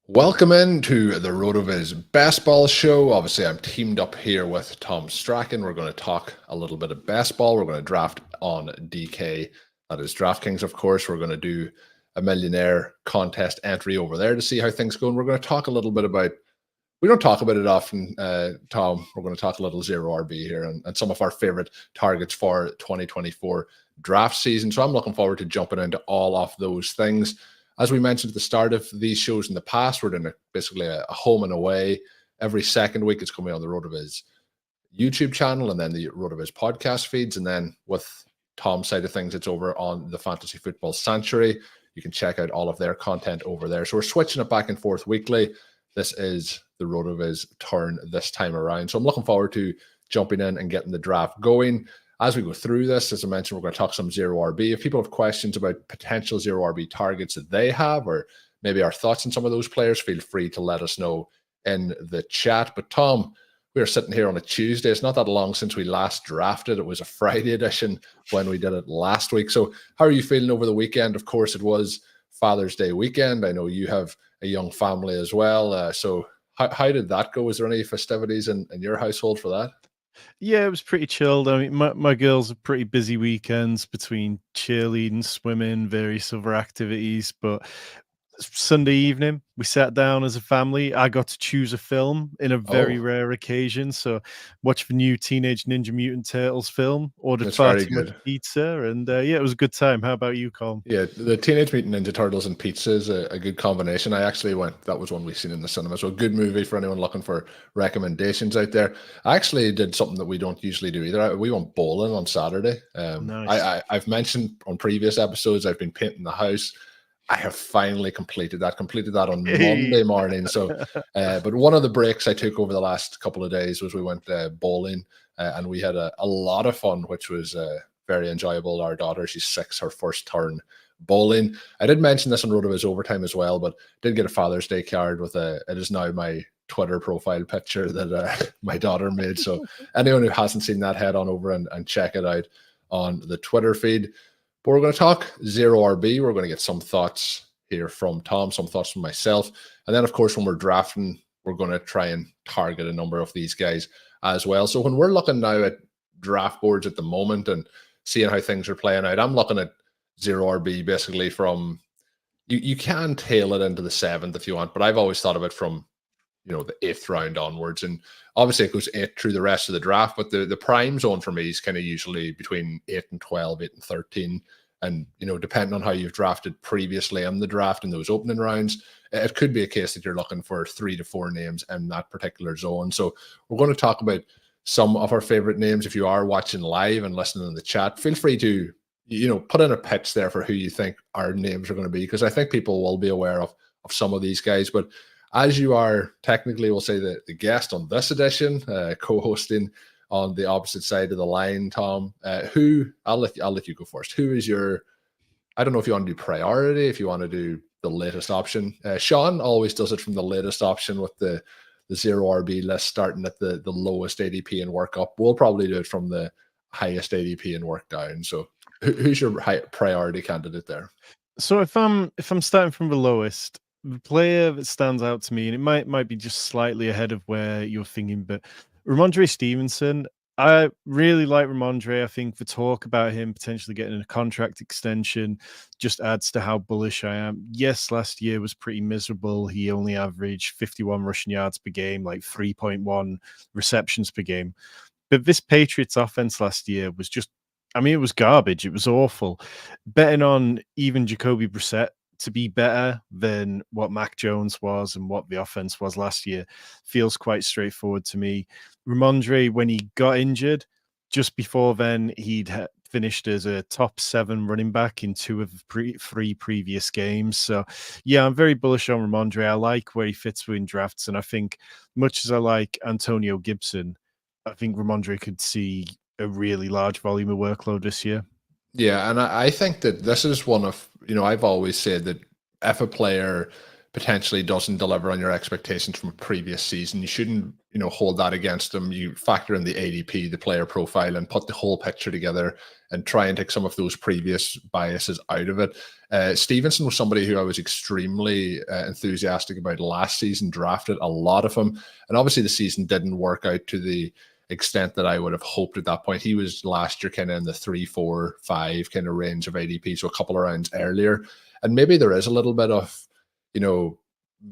Welcome into the RotoViz Basketball Show. Obviously, I'm teamed up here with Tom Strachan. We're going to talk a little bit of basketball. We're going to draft on DK. That is DraftKings, of course. We're going to do a millionaire contest entry over there to see how things go. And we're going to talk a little bit about, we don't talk about it often, Tom. We're going to talk a little zero RB here and some of our favorite targets for 2024 draft season. So I'm looking forward to jumping into all of those things. As we mentioned at the start of these shows in the past, we're doing basically a home and away. Every second week, it's coming on the RotoViz YouTube channel and then the RotoViz podcast feeds. And then with Tom's side of things, it's over on the Fantasy Football Sanctuary. You can check out all of their content over there. So we're switching it back and forth weekly. This is the RotoViz turn this time around. So I'm looking forward to jumping in and getting the draft going. As we go through this, as I mentioned, we're going to talk some zero RB. If people have questions about potential zero RB targets that they have, or maybe our thoughts on some of those players, feel free to let us know in the chat. But Tom, we are sitting here on a Tuesday. It's not that long since we last drafted. It was a Friday edition when we did it last week. So how are you feeling over the weekend? Of course, it was Father's Day weekend. I know you have a young family as well. So how did that go? Was there any festivities in your household for that? Yeah, it was pretty chilled. I mean, my girls are pretty busy weekends between cheerleading, swimming, various other activities. But Sunday evening, we sat down as a family. I got to choose a film in a very Oh, rare occasion. So, watched the new Teenage Ninja Mutant Turtles film, ordered that's far very too much good. pizza, and yeah, it was a good time. How about you, Colm? Yeah, the Teenage Mutant Ninja Turtles and pizza is a good combination. I actually went, that was one we've seen in the cinema. So a good movie for anyone looking for recommendations out there. I actually did something that we don't usually do either. We went bowling on Saturday. Nice. I've mentioned on previous episodes, I've been painting the house. I have finally completed that on Hey. Monday morning. So, but one of the breaks I took over the last couple of days was we went bowling and we had a lot of fun, which was very enjoyable. Our daughter, she's 6, her first turn bowling. I did mention this on RotoViz Overtime as well, but did get a Father's Day card with it is now my Twitter profile picture that my daughter made. So anyone who hasn't seen that, head on over and check it out on the Twitter feed. But we're going to talk zero RB. We're going to get some thoughts here from Tom, some thoughts from myself. And then, of course, when we're drafting, we're going to try and target a number of these guys as well. So when we're looking now at draft boards at the moment and seeing how things are playing out, I'm looking at zero RB basically from you can tail it into the 7th if you want, but I've always thought of it from the 8th round onwards. And obviously it goes 8 through the rest of the draft, but the prime zone for me is kind of usually between 8 and 12, 8 and 13. And depending on how you've drafted previously in the draft in those opening rounds, it could be a case that you're looking for 3 to 4 names in that particular zone. So we're going to talk about some of our favorite names. If you are watching live and listening in the chat, feel free to put in a pitch there for who you think our names are going to be, because I think people will be aware of some of these guys. But as you are technically, we'll say the guest on this edition, co-hosting on the opposite side of the line, Tom, who I'll let you go first. Who is your, I don't know if you want to do priority, if you want to do the latest option. Sean always does it from the latest option with the zero RB list starting at the lowest ADP and work up. We'll probably do it from the highest ADP and work down. So who's your high priority candidate there? So if I'm starting from the lowest, the player that stands out to me, and it might be just slightly ahead of where you're thinking, but Ramondre Stevenson, I really like Ramondre. I think the talk about him potentially getting a contract extension just adds to how bullish I am. Yes, last year was pretty miserable. He only averaged 51 rushing yards per game, like 3.1 receptions per game. But this Patriots offense last year was just, I mean, it was garbage. It was awful. Betting on even Jacoby Brissett to be better than what Mac Jones was and what the offense was last year feels quite straightforward to me. Ramondre, when he got injured, just before then, he'd finished as a top 7 running back in 2 of the 3 previous games. So, yeah, I'm very bullish on Ramondre. I like where he fits within drafts. And I think, much as I like Antonio Gibson, I think Ramondre could see a really large volume of workload this year. Yeah, and I think that this is one of, I've always said that if a player potentially doesn't deliver on your expectations from a previous season, you shouldn't, hold that against them. You factor in the ADP, the player profile, and put the whole picture together and try and take some of those previous biases out of it. Stevenson was somebody who I was extremely enthusiastic about last season, drafted a lot of him. And obviously the season didn't work out to the extent that I would have hoped at that point. He was last year kind of in the 3, 4, 5 kind of range of ADP, so a couple of rounds earlier. And maybe there is a little bit of,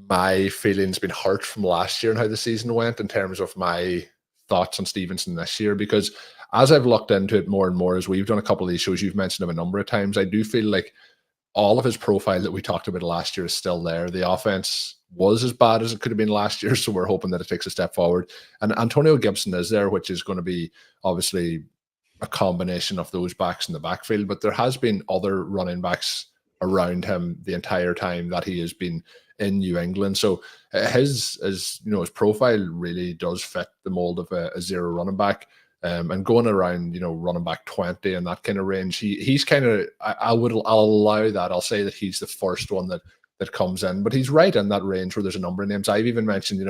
my feelings been hurt from last year and how the season went in terms of my thoughts on Stevenson this year, because as I've looked into it more and more, as we've done a couple of these shows, you've mentioned him a number of times, I do feel like all of his profile that we talked about last year is still there. The offense was as bad as it could have been last year, so we're hoping that it takes a step forward. And Antonio Gibson is there, which is going to be obviously a combination of those backs in the backfield, but there has been other running backs around him the entire time that he has been in New England. So his profile really does fit the mold of a zero running back. And going around, running back 20 and that kind of range, he's kind of, I'll allow that. I'll say that he's the first one that comes in, but he's right in that range where there's a number of names. I've even mentioned,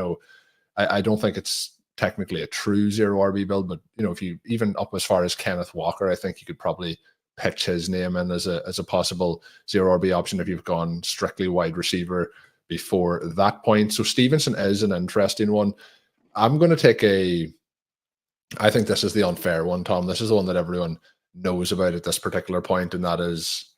I don't think it's technically a true zero RB build, but if you even up as far as Kenneth Walker, I think you could probably pitch his name in as a possible zero RB option if you've gone strictly wide receiver before that point. So Stevenson is an interesting one. I'm going to take I think this is the unfair one, Tom. This is the one that everyone knows about at this particular point, and that is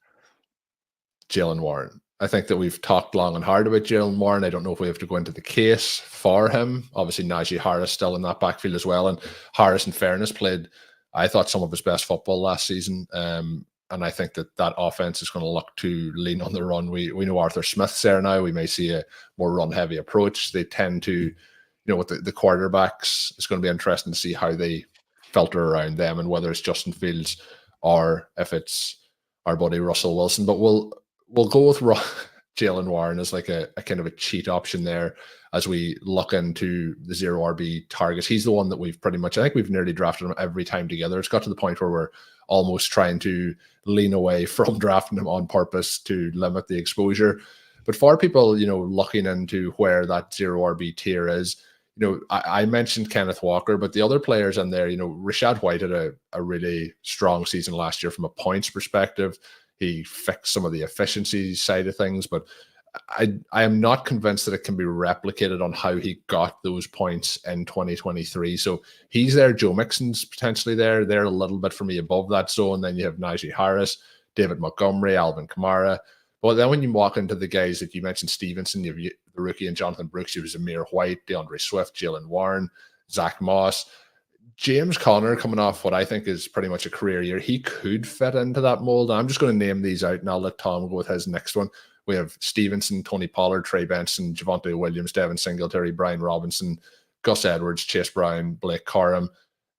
Jaylen Warren. I think that we've talked long and hard about Jaylen Warren. I don't know if we have to go into the case for him. Obviously, Najee Harris still in that backfield as well. And Harris, in fairness, played, I thought, some of his best football last season. And I think that offense is going to look to lean on the run. We know Arthur Smith's there now. We may see a more run-heavy approach. They tend to, with the quarterbacks, it's going to be interesting to see how they filter around them and whether it's Justin Fields or if it's our buddy Russell Wilson. But we'll go with Jaylen Warren as like a kind of a cheat option there as we look into the zero RB targets. He's the one that we've pretty much, I think we've nearly drafted him every time together. It's got to the point where we're almost trying to lean away from drafting him on purpose to limit the exposure. But for people, looking into where that zero RB tier is, I mentioned Kenneth Walker, but the other players in there, Rashad White had a really strong season last year from a points perspective. He fixed some of the efficiency side of things, but I am not convinced that it can be replicated on how he got those points in 2023. So he's there. Joe Mixon's potentially there. They're a little bit for me above that zone. Then you have Najee Harris, David Montgomery, Alvin Kamara. But then when you walk into the guys that you mentioned, Stevenson, you have the rookie and Jonathan Brooks, you have Zamir White, DeAndre Swift, Jaylen Warren, Zach Moss, James Conner coming off what I think is pretty much a career year. He could fit into that mold. I'm just going to name these out and I'll let Tom go with his next one. We have Stevenson, Tony Pollard, Trey Benson, Javonte Williams, Devin Singletary, Brian Robinson, Gus Edwards, Chase Brown, Blake Corum.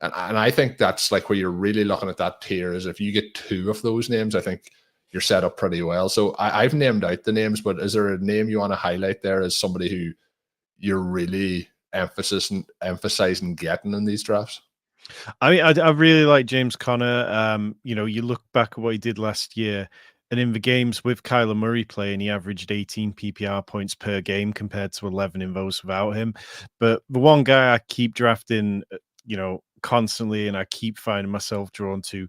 And I think that's like where you're really looking at that tier is if you get two of those names, I think you're set up pretty well. So I've named out the names, but is there a name you want to highlight there as somebody who you're really emphasizing getting in these drafts? I mean, I really like James Conner. You look back at what he did last year, and in the games with Kyler Murray playing, he averaged 18 PPR points per game compared to 11 in those without him. But the one guy I keep drafting, constantly, and I keep finding myself drawn to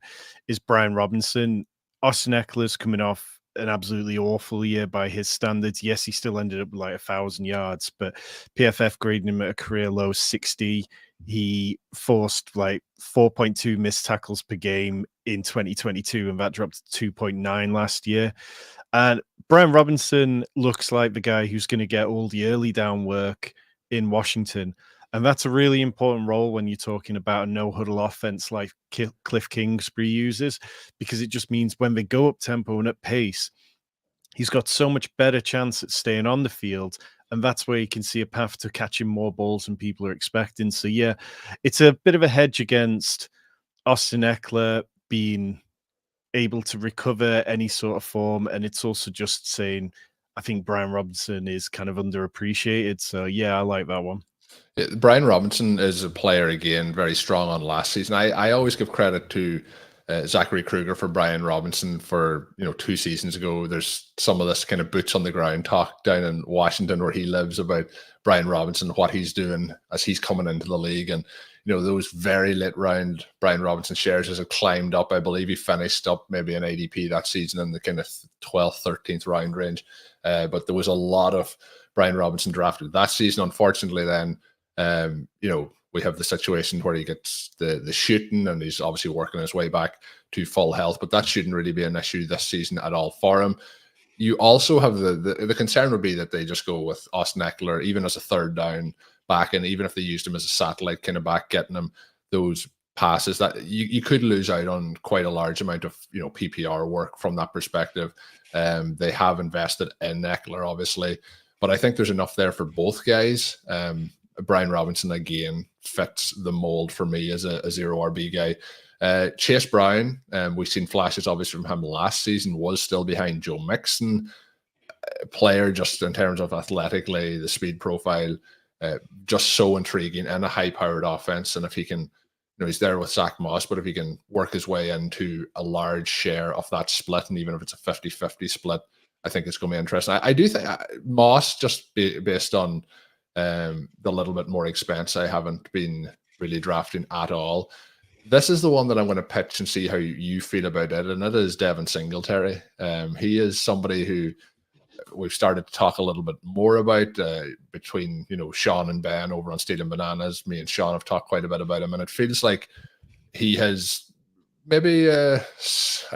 is Brian Robinson. Austin Eckler's coming off an absolutely awful year by his standards. Yes, he still ended up with like 1,000 yards, but PFF grading him at a career low 60. He forced like 4.2 missed tackles per game in 2022, and that dropped to 2.9 last year. And Brian Robinson looks like the guy who's going to get all the early down work in Washington. And that's a really important role when you're talking about a no-huddle offense like Cliff Kingsbury uses, because it just means when they go up tempo and at pace, he's got so much better chance at staying on the field. And that's where you can see a path to catching more balls than people are expecting. So, yeah, it's a bit of a hedge against Austin Eckler being able to recover any sort of form. And it's also just saying, I think Brian Robinson is kind of underappreciated. So, yeah, I like that one. Brian Robinson is a player, again, very strong on last season. I always give credit to Zachary Kruger for Brian Robinson for 2 seasons ago. There's some of this kind of boots on the ground talk down in Washington where he lives about Brian Robinson, what he's doing as he's coming into the league, and those very late round Brian Robinson shares have climbed up. I believe he finished up maybe an ADP that season in the kind of 12th, 13th round range. But there was a lot of Brian Robinson drafted that season. Unfortunately, then we have the situation where he gets the shooting, and he's obviously working his way back to full health, but that shouldn't really be an issue this season at all for him. You also have the concern would be that they just go with Austin Eckler, even as a third down back, and even if they used him as a satellite kind of back, getting him those passes, that you could lose out on quite a large amount of PPR work from that perspective. They have invested in Eckler, obviously, but I think there's enough there for both guys. Brian Robinson, again, fits the mold for me as a zero RB guy. Chase Brown, we've seen flashes obviously from him last season, was still behind Joe Mixon. Player just in terms of athletically, the speed profile, just so intriguing, and a high-powered offense. And if he can, he's there with Zach Moss, but if he can work his way into a large share of that split, and even if it's a 50-50 split, I think it's going to be interesting. I do think Moss, just based on the little bit more expense, I haven't been really drafting at all. This is the one that I'm going to pitch and see how you feel about it, and it is Devin Singletary. He is somebody who we've started to talk a little bit more about between Sean and Ben over on Stealing Bananas. Me and Sean have talked quite a bit about him, and it feels like he has maybe I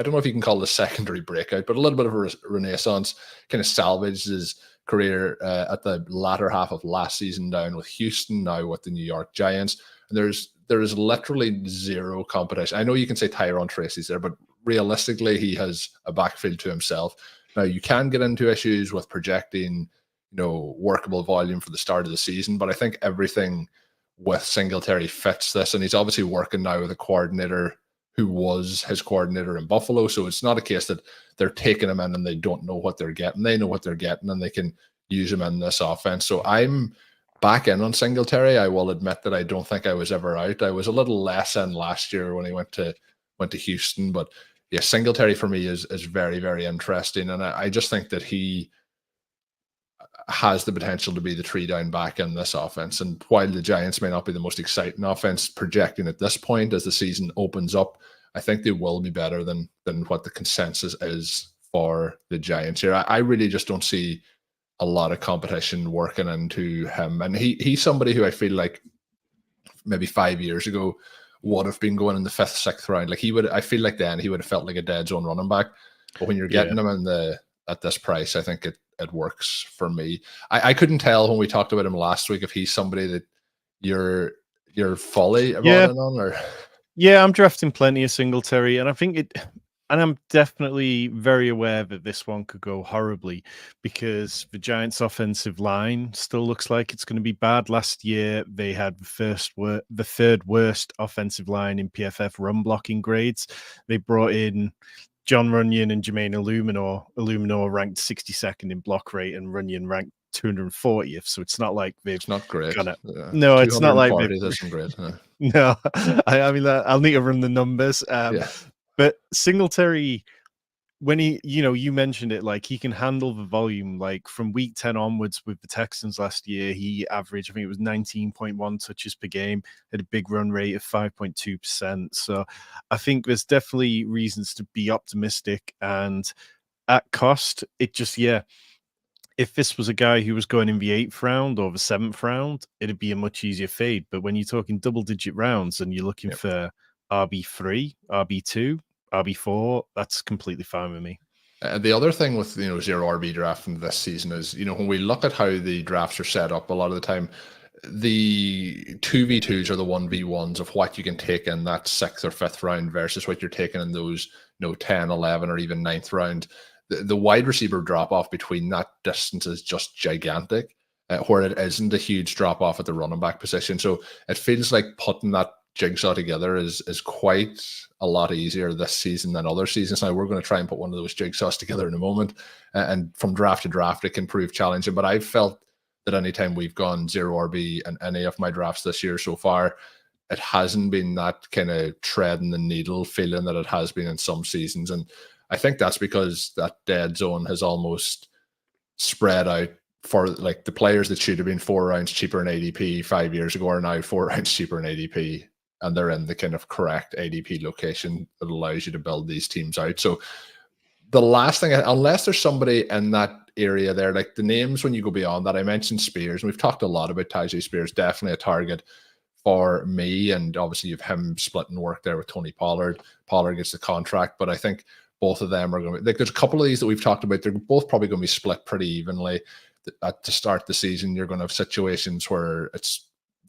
don't know if you can call it a secondary breakout, but a little bit of a renaissance, kind of salvaged his career at the latter half of last season down with Houston, now with the New York Giants. And there is literally zero competition. I know you can say Tyrone Tracy's there, but realistically, he has a backfield to himself. Now, you can get into issues with projecting, workable volume for the start of the season, but I think everything with Singletary fits this, and he's obviously working now with a coordinator who was his coordinator in Buffalo, so it's not a case that they're taking him in and they don't know what they're getting. They know what they're getting, and they can use him in this offense. So I'm back in on Singletary. I will admit that I don't think I was ever out. I was a little less in last year when he went to Houston, but yeah, Singletary for me is very, very interesting, and I just think that he has the potential to be the 3-down back in this offense. And while the Giants may not be the most exciting offense projecting at this point as the season opens up, I think they will be better than what the consensus is for the Giants here. I really just don't see a lot of competition working into him, and he's somebody who I feel like maybe 5 years ago would have been going in the 5th, 6th round. Like I feel like then he would have felt like a dead zone running back. But when you're getting him at this price, I think it works for me. I couldn't tell when we talked about him last week if he's somebody that you're fully running on, or yeah, I'm drafting plenty of Singletary, and I think and I'm definitely very aware that this one could go horribly because the Giants' offensive line still looks like it's going to be bad. Last year, they had the third worst offensive line in PFF run blocking grades. They brought in John Runyon and Jermaine Illuminor. Illuminor ranked 62nd in block rate, and Runyon ranked 240th. So it's not like they've. It's not great. No, it's not like they've. Isn't great. No, I mean, I'll need to run the numbers. But Singletary, when you mentioned it, like he can handle the volume. Like from week 10 onwards with the Texans last year, he averaged, I think it was 19.1 touches per game, had a big run rate of 5.2%. So I think there's definitely reasons to be optimistic. And at cost, it just, if this was a guy who was going in the 8th round or the 7th round, it'd be a much easier fade. But when you're talking double-digit rounds and you're looking for RB3, RB2, RB4, that's completely fine with me. The other thing with zero RB drafting this season is when we look at how the drafts are set up, a lot of the time the 2v2s are the 1v1s of what you can take in that 6th or 5th round versus what you're taking in those 10, 11, or even 9th round. The wide receiver drop off between that distance is just gigantic, where it isn't a huge drop off at the running back position. So it feels like putting that jigsaw together is quite a lot easier this season than other seasons. Now we're going to try and put one of those jigsaws together in a moment, and from draft to draft it can prove challenging. But I've felt that anytime we've gone zero RB in any of my drafts this year so far, it hasn't been that kind of treading the needle feeling that it has been in some seasons. And I think that's because that dead zone has almost spread out for like the players that should have been 4 rounds cheaper in ADP 5 years ago are now 4 rounds cheaper in ADP. And they're in the kind of correct ADP location that allows you to build these teams out. So the last thing, unless there's somebody in that area there, like the names when you go beyond that, I mentioned Spears, and we've talked a lot about Tyjae Spears, definitely a target for me. And obviously you've him splitting work there with Tony Pollard. Pollard gets the contract, but I think both of them are going to be, like, there's a couple of these that we've talked about. They're both probably going to be split pretty evenly. To start the season, you're going to have situations where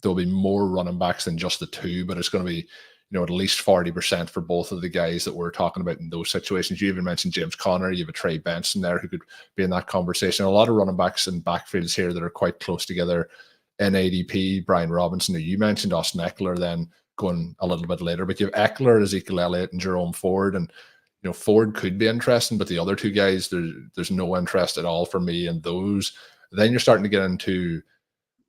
there'll be more running backs than just the two, but it's going to be, at least 40% for both of the guys that we're talking about in those situations. You even mentioned James Conner. You have a Trey Benson there who could be in that conversation. A lot of running backs and backfields here that are quite close together in ADP. Brian Robinson, who you mentioned, Austin Eckler, then going a little bit later. But you have Eckler, Ezekiel Elliott, and Jerome Ford. And, Ford could be interesting, but the other two guys, there's no interest at all for me in those. Then you're starting to get into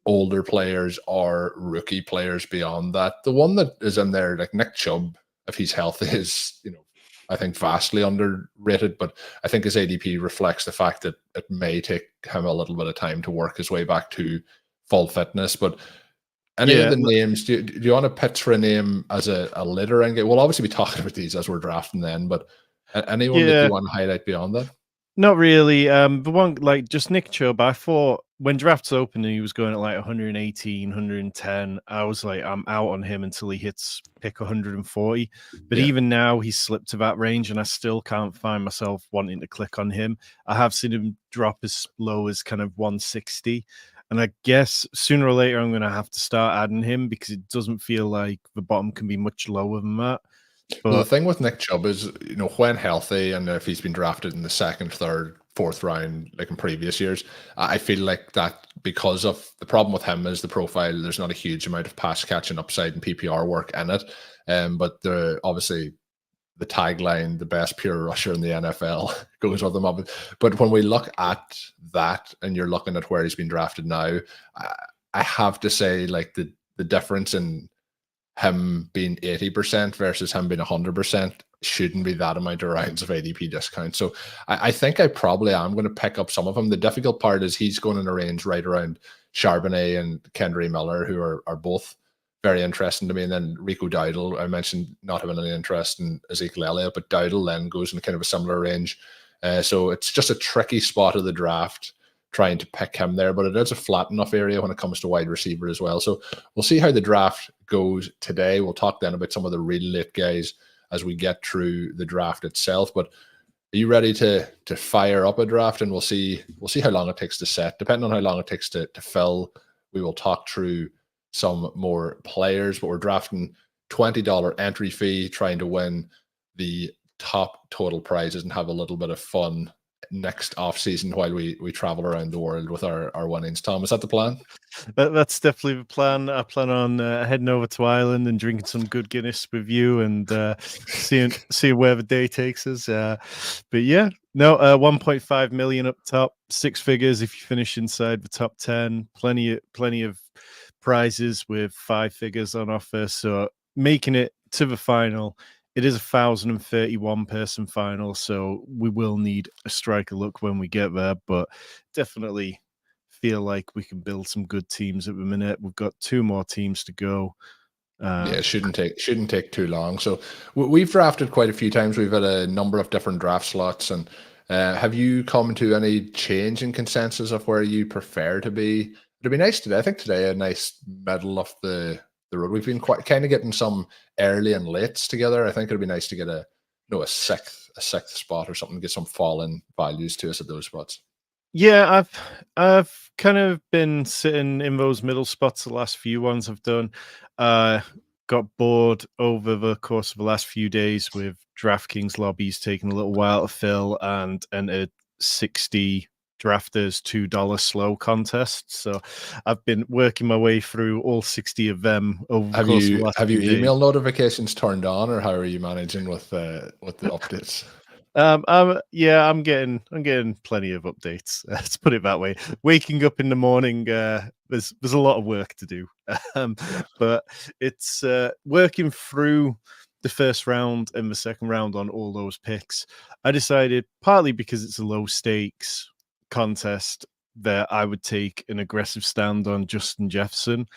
older players or rookie players beyond that. The one that is in there, like Nick Chubb, if he's healthy, is, I think vastly underrated, but I think his ADP reflects the fact that it may take him a little bit of time to work his way back to full fitness. But any of the names, do you want to pitch for a name as a later end game? We'll obviously be talking about these as we're drafting then, but anyone that you want to highlight beyond that? Not really. The one, like, just Nick Chubb, I thought when drafts opened and he was going at like 118, 110, I was like, I'm out on him until he hits pick 140. But even now, he's slipped to that range, and I still can't find myself wanting to click on him. I have seen him drop as low as kind of 160. And I guess sooner or later, I'm going to have to start adding him because it doesn't feel like the bottom can be much lower than that. But the thing with Nick Chubb is, when healthy and if he's been drafted in the second, third, fourth round, like in previous years, I feel like that because of the problem with him is the profile, there's not a huge amount of pass catching upside and PPR work in it. But obviously the tagline, the best pure rusher in the NFL, goes with them up. But when we look at that and you're looking at where he's been drafted now, I have to say, like, the difference in him being 80% versus him being 100% shouldn't be that amount of rounds of ADP discount. So I think I probably am going to pick up some of them. The difficult part is he's going in a range right around Charbonnet and Kendry Miller, who are both very interesting to me. And then Rico Dowdle, I mentioned not having any interest in Ezekiel Elliott, but Dowdle then goes in kind of a similar range. So it's just a tricky spot of the draft trying to pick him there, but it is a flat enough area when it comes to wide receiver as well. So we'll see how the draft goes today. We'll talk then about some of the really late guys as we get through the draft itself. But are you ready to fire up a draft? And we'll see how long it takes to set. Depending on how long it takes to fill, we will talk through some more players. But we're drafting $20 entry fee, trying to win the top total prizes and have a little bit of fun next off season while we travel around the world with our winnings. Tom, is that the plan? That's definitely the plan. I plan on heading over to Ireland and drinking some good Guinness with you and seeing where the day takes us. But yeah, no, 1.5 million up top, 6 figures if you finish inside the top 10. Plenty of prizes with 5 figures on offer. So making it to the final. It is a 1,031 person final, so we will need a striker look when we get there, but definitely feel like we can build some good teams at the minute. We've got 2 more teams to go. It shouldn't take too long. So we've drafted quite a few times. We've had a number of different draft slots. And have you come to any change in consensus of where you prefer to be? It'd be nice today. I think today a nice middle of the road. We've been quite kind of getting some early and lates together. I think it'd be nice to get a sixth spot or something, get some fall-in values to us at those spots. Yeah, I've kind of been sitting in those middle spots the last few ones I've done. Got bored over the course of the last few days with DraftKings lobbies taking a little while to fill and entered 60 drafters $2 slow contests. So I've been working my way through all 60 of them over the course of the last few days. Email notifications turned on, or how are you managing with the updates? I'm getting plenty of updates. Let's put it that way. Waking up in the morning, there's a lot of work to do. But it's working through the first round and the second round on all those picks. I decided, partly because it's a low stakes contest, that I would take an aggressive stand on Justin Jefferson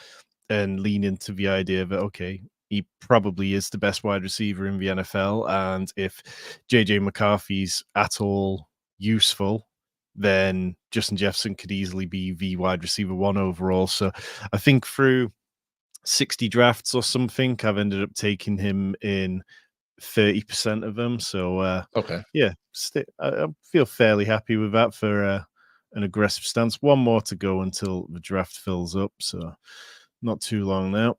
and lean into the idea that, okay, he probably is the best wide receiver in the NFL. And if JJ McCarthy's at all useful, then Justin Jefferson could easily be the wide receiver 1 overall. So I think through 60 drafts or something, I've ended up taking him in 30% of them. So okay. Yeah, I feel fairly happy with that for an aggressive stance. One more to go until the draft fills up, so not too long now.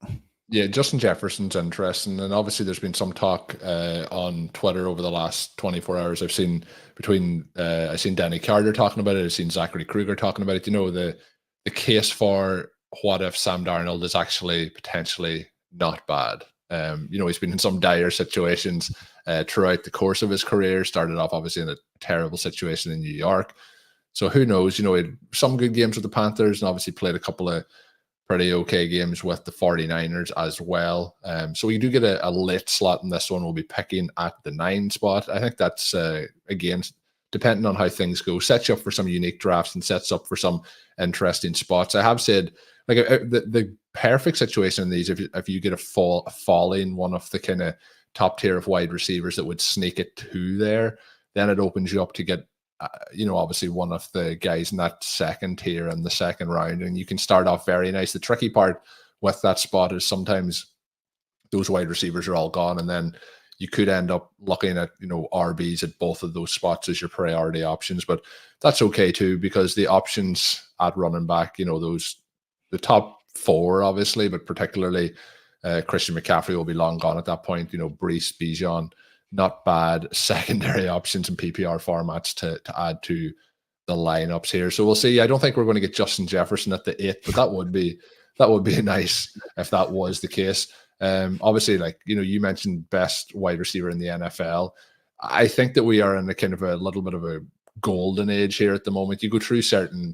Yeah, Justin Jefferson's interesting, and obviously there's been some talk on Twitter over the last 24 hours. I've seen Danny Carter talking about it. I've seen Zachary Kruger talking about it. You know, the case for what if Sam Darnold is actually potentially not bad. You know, he's been in some dire situations throughout the course of his career. Started off obviously in a terrible situation in New York. So who knows? You know, he had some good games with the Panthers and obviously played a couple of pretty okay games with the 49ers as well. So we do get a late slot in this one. We'll be picking at the 9 spot. I think that's, again, depending on how things go, sets you up for some unique drafts and sets up for some interesting spots. I have said, like, the perfect situation in these, if you get a fall in one of the kind of top tier of wide receivers that would sneak it to there, then it opens you up to get you know, obviously one of the guys in that second tier in the second round, and you can start off very nice. The tricky part with that spot is sometimes those wide receivers are all gone, and then you could end up looking at, you know, RBs at both of those spots as your priority options. But that's okay too, because the options at running back, you know, the top 4 obviously, but particularly Christian McCaffrey will be long gone at that point. You know, Breece, Bijan, not bad secondary options in PPR formats to add to the lineups here. So we'll see. I don't think we're going to get Justin Jefferson at the 8, but that would be nice if that was the case. Obviously, like, you know, you mentioned best wide receiver in the NFL. I think that we are in a kind of a little bit of a golden age here at the moment. You go through certain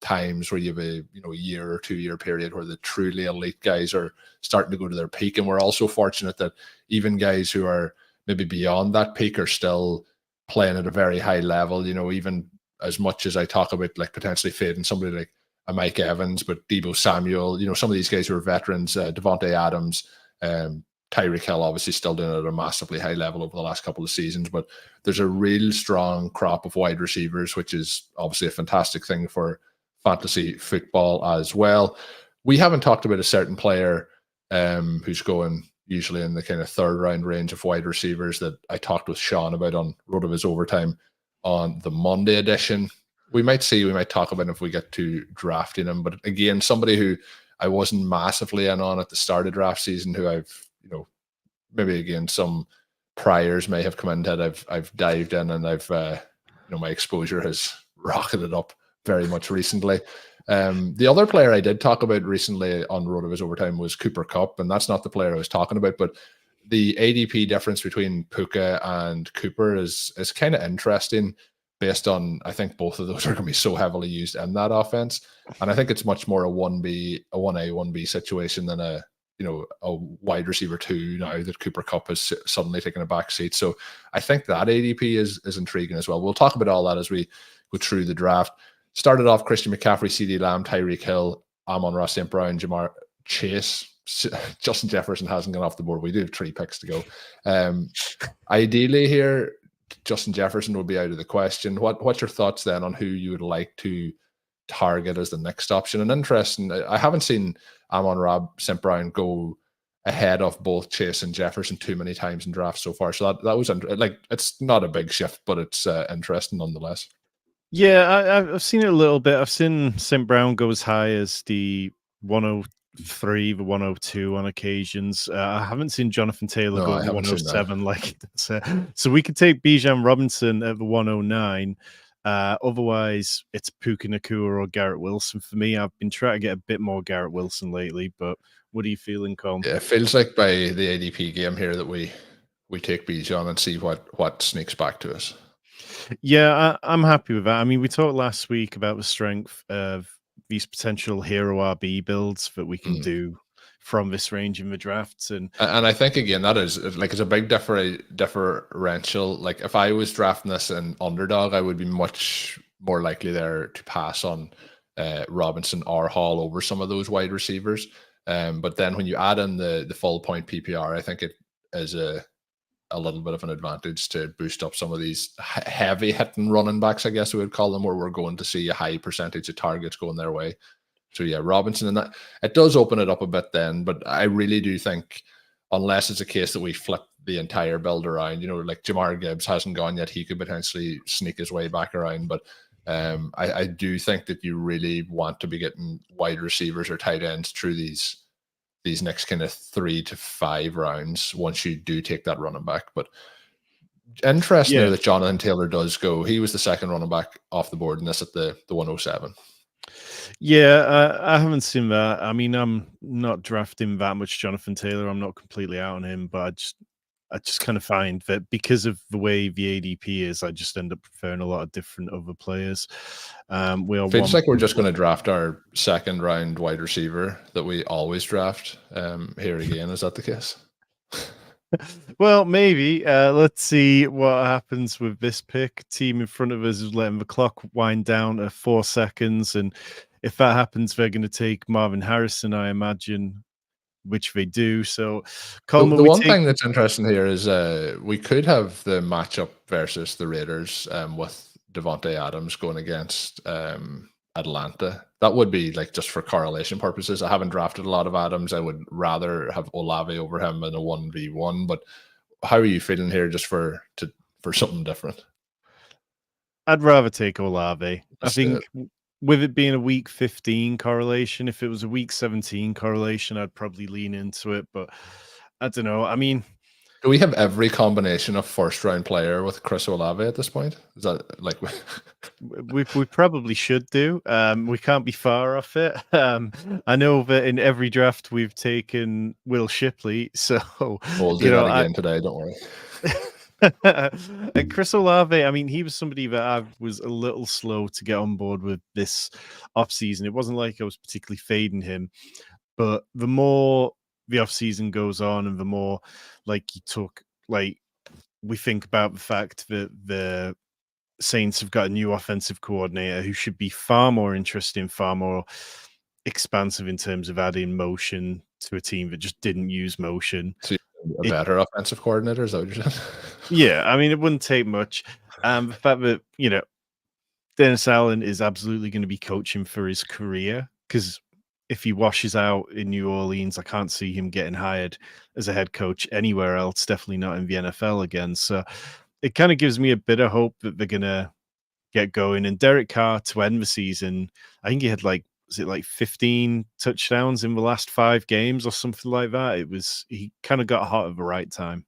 times where you have a year or 2 year period where the truly elite guys are starting to go to their peak, and we're also fortunate that even guys who are maybe beyond that peak are still playing at a very high level. You know, even as much as I talk about like potentially fading somebody like a Mike Evans, but Deebo Samuel, you know, some of these guys who are veterans, Devontae Adams, Tyreek Hill, obviously still doing it at a massively high level over the last couple of seasons. But there's a real strong crop of wide receivers, which is obviously a fantastic thing for fantasy football as well. We haven't talked about a certain player who's going usually in the kind of 3rd round range of wide receivers that I talked with Sean about on RotoViz Overtime on the Monday edition. We might talk about him if we get to drafting him. But again, somebody who I wasn't massively in on at the start of draft season, who I've, you know, maybe again, some priors may have commented, I've dived in and I've, you know, my exposure has rocketed up very much recently. The other player I did talk about recently on RotoViz Overtime was Cooper Kupp, and that's not the player I was talking about, but the ADP difference between Puka and Cooper is kind of interesting based on, I think both of those are going to be so heavily used in that offense. And I think it's much more a 1A, 1B situation than a wide receiver 2 now that Cooper Kupp has suddenly taken a back seat. So I think that ADP is intriguing as well. We'll talk about all that as we go through the draft. Started off Christian McCaffrey, CeeDee Lamb, Tyreek Hill, Amon-Ra St. Brown, Jamar Chase. Justin Jefferson hasn't gone off the board. We do have 3 picks to go. Ideally here, Justin Jefferson would be out of the question. What's your thoughts then on who you would like to target as the next option? And interesting, I haven't seen Amon-Ra St. Brown go ahead of both Chase and Jefferson too many times in drafts so far. So that was like, it's not a big shift, but it's interesting nonetheless. Yeah, I've seen it a little bit. I've seen St. Brown go as high as the 103, the 102 on occasions. I haven't seen Jonathan Taylor go to 107 like that. So we could take Bijan Robinson at the 109. Otherwise, it's Puka Nacua or Garrett Wilson for me. I've been trying to get a bit more Garrett Wilson lately, but what are you feeling, Colm? Yeah, it feels like by the ADP game here that we take Bijan and see what sneaks back to us. Yeah, I'm happy with that. I mean, we talked last week about the strength of these potential hero RB builds that we can do from this range in the drafts. And I think, again, that is like, it's a big differential. Like, if I was drafting this in underdog, I would be much more likely there to pass on Robinson or Hall over some of those wide receivers. But then when you add in the full point PPR, I think it is a little bit of an advantage to boost up some of these heavy hitting running backs, I guess we would call them, where we're going to see a high percentage of targets going their way. So yeah, Robinson, and that it does open it up a bit then, but I really do think, unless it's a case that we flip the entire build around, like Jamar Gibbs hasn't gone yet, he could potentially sneak his way back around. But I do think that you really want to be getting wide receivers or tight ends through these next kind of 3 to 5 rounds once you do take that running back. But interesting there that Jonathan Taylor does go. He was the second running back off the board in this at the 107. Yeah, I haven't seen that. I mean, I'm not drafting that much Jonathan Taylor. I'm not completely out on him, but I just kind of find that because of the way the ADP is, I just end up preferring a lot of different other players. Feels like we're just going to draft our second round wide receiver that we always draft here again. Is that the case? Well, maybe. Let's see what happens with this pick. Team in front of us is letting the clock wind down at 4 seconds. And if that happens, they're going to take Marvin Harrison, I imagine, which they do. So, Colm, the one thing that's interesting here is we could have the matchup versus the Raiders with Devontae Adams going against Atlanta. That would be like just for correlation purposes. I haven't drafted a lot of Adams. I would rather have Olave over him in a 1v1. But how are you feeling here, just for something different? I'd rather take Olave. I think with it being a week 15 correlation, if it was a week 17 correlation, I'd probably lean into it. But I don't know. I mean, do we have every combination of first round player with Chris Olave at this point? Is that like we probably should do? We can't be far off it. I know that in every draft we've taken Will Shipley, so we'll do that again today. Don't worry. And Chris Olave, I mean, he was somebody that I was a little slow to get on board with this offseason. It wasn't like I was particularly fading him, but the more the offseason goes on and the more we think about the fact that the Saints have got a new offensive coordinator who should be far more interesting, far more expansive in terms of adding motion to a team that just didn't use motion. So a better offensive coordinator, is that what you're saying? Yeah, I mean, it wouldn't take much. The fact that, Dennis Allen is absolutely going to be coaching for his career, because if he washes out in New Orleans, I can't see him getting hired as a head coach anywhere else, definitely not in the NFL again. So it kind of gives me a bit of hope that they're going to get going. And Derek Carr, to end the season, I think he had 15 touchdowns in the last 5 games or something like that. He kind of got hot at the right time.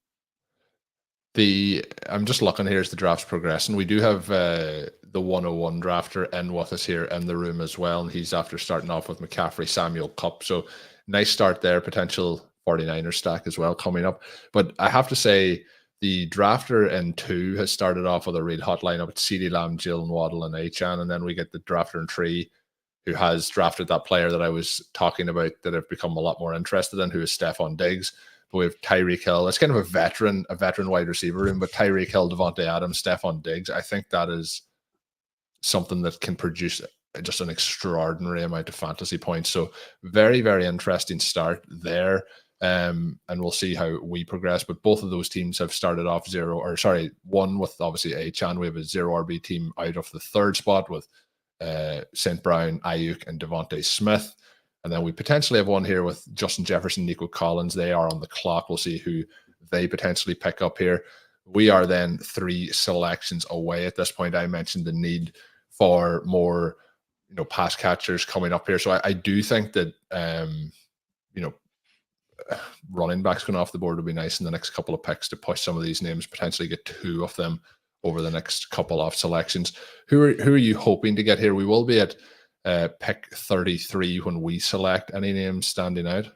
I'm just looking here as the draft's progressing. We do have the 101 drafter in with us here in the room as well, and he's after starting off with McCaffrey, Samuel Cup. So nice start there, potential 49er stack as well coming up. But I have to say, the drafter in 2 has started off with a real hot lineup. It's CeeDee Lamb, Jalen Waddle, and Achane, and then we get the drafter in 3 who has drafted that player that I was talking about that I've become a lot more interested in, who is Stephon Diggs. But we have Tyreek Hill. It's kind of a veteran wide receiver room, but Tyreek Hill, Devontae Adams, Stephon Diggs. I think that is something that can produce just an extraordinary amount of fantasy points. So very, very interesting start there. And we'll see how we progress. But both of those teams have started off one with obviously Achane. We have a 0 RB team out of the 3rd spot with St. Brown, Ayuk, and Devontae Smith. And then we potentially have one here with Justin Jefferson, Nico Collins. They are on the clock. We'll see who they potentially pick up here. We are then 3 selections away at this point. I mentioned the need for more, pass catchers coming up here. So I do think that, running backs going off the board would be nice in the next couple of picks to push some of these names, potentially get 2 of them over the next couple of selections. Who are you hoping to get here? We will be at pick 33 when we select. Any names standing out?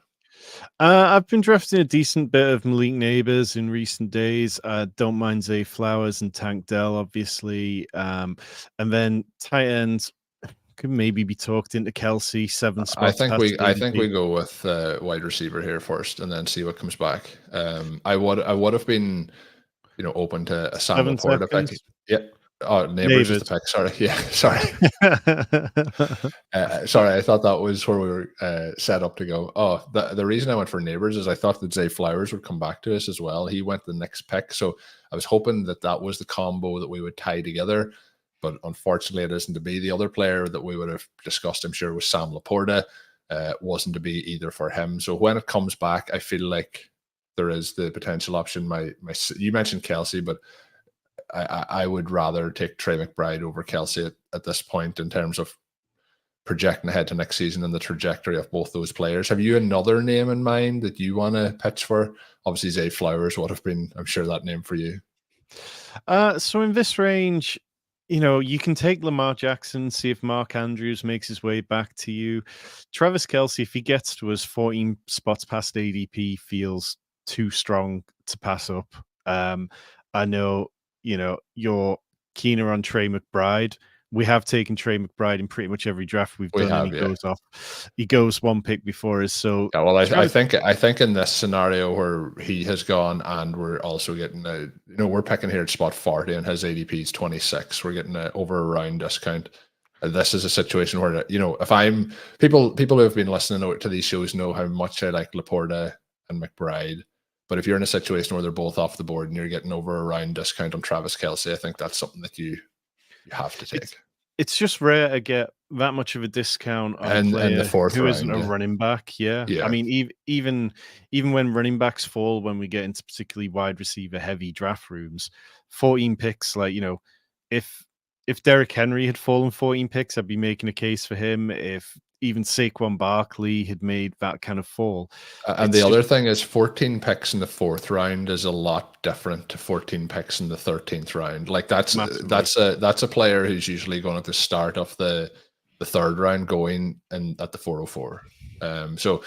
I've been drafting a decent bit of Malik Neighbors in recent days. Don't mind Zay Flowers and Tank Dell, obviously. And then tight ends, could maybe be talked into Kelsey 7 spots. I think past we ADP. go with wide receiver here first, and then see what comes back. I would have been, open to a Sam 7 Laporta pick. seconds. Yeah. Oh, neighbors is the Neighbors. pick. Sorry. Yeah. Sorry. Sorry. I thought that was where we were set up to go. Oh, the reason I went for neighbors is I thought that Zay Flowers would come back to us as well. He went the next pick, so I was hoping that was the combo that we would tie together. But unfortunately, it isn't to be. The other player that we would have discussed, I'm sure, was Sam Laporta. Wasn't to be either for him. So when it comes back, I feel like there is the potential option. You mentioned Kelsey, but I would rather take Trey McBride over Kelsey at this point in terms of projecting ahead to next season and the trajectory of both those players. Have you another name in mind that you want to pitch for? Obviously, Zay Flowers would have been, I'm sure, that name for you. So in this range, you can take Lamar Jackson, see if Mark Andrews makes his way back to you. Travis Kelce, if he gets to us 14 spots past ADP, feels too strong to pass up. I know, you're keener on Trey McBride. We have taken Trey McBride in pretty much every draft we've done, and he goes one pick before us. So yeah, well, I think in this scenario where he has gone, and we're also getting we're picking here at spot 40, and his ADP is 26. We're getting over a round discount. This is a situation where if I'm people who have been listening to these shows know how much I like Laporta and McBride. But if you're in a situation where they're both off the board and you're getting over a round discount on Travis Kelce, I think that's something that you have to take. It's just rare to get that much of a discount on a player the fourth who round, isn't a running back. Yeah. I mean, even when running backs fall, when we get into particularly wide receiver heavy draft rooms, 14 picks, if Derrick Henry had fallen 14 picks, I'd be making a case for him. If even Saquon Barkley had made that kind of fall. And the other thing is 14 picks in the fourth round is a lot different to 14 picks in the 13th round. Like that's a player who's usually going at the start of the third round going and at the 404. So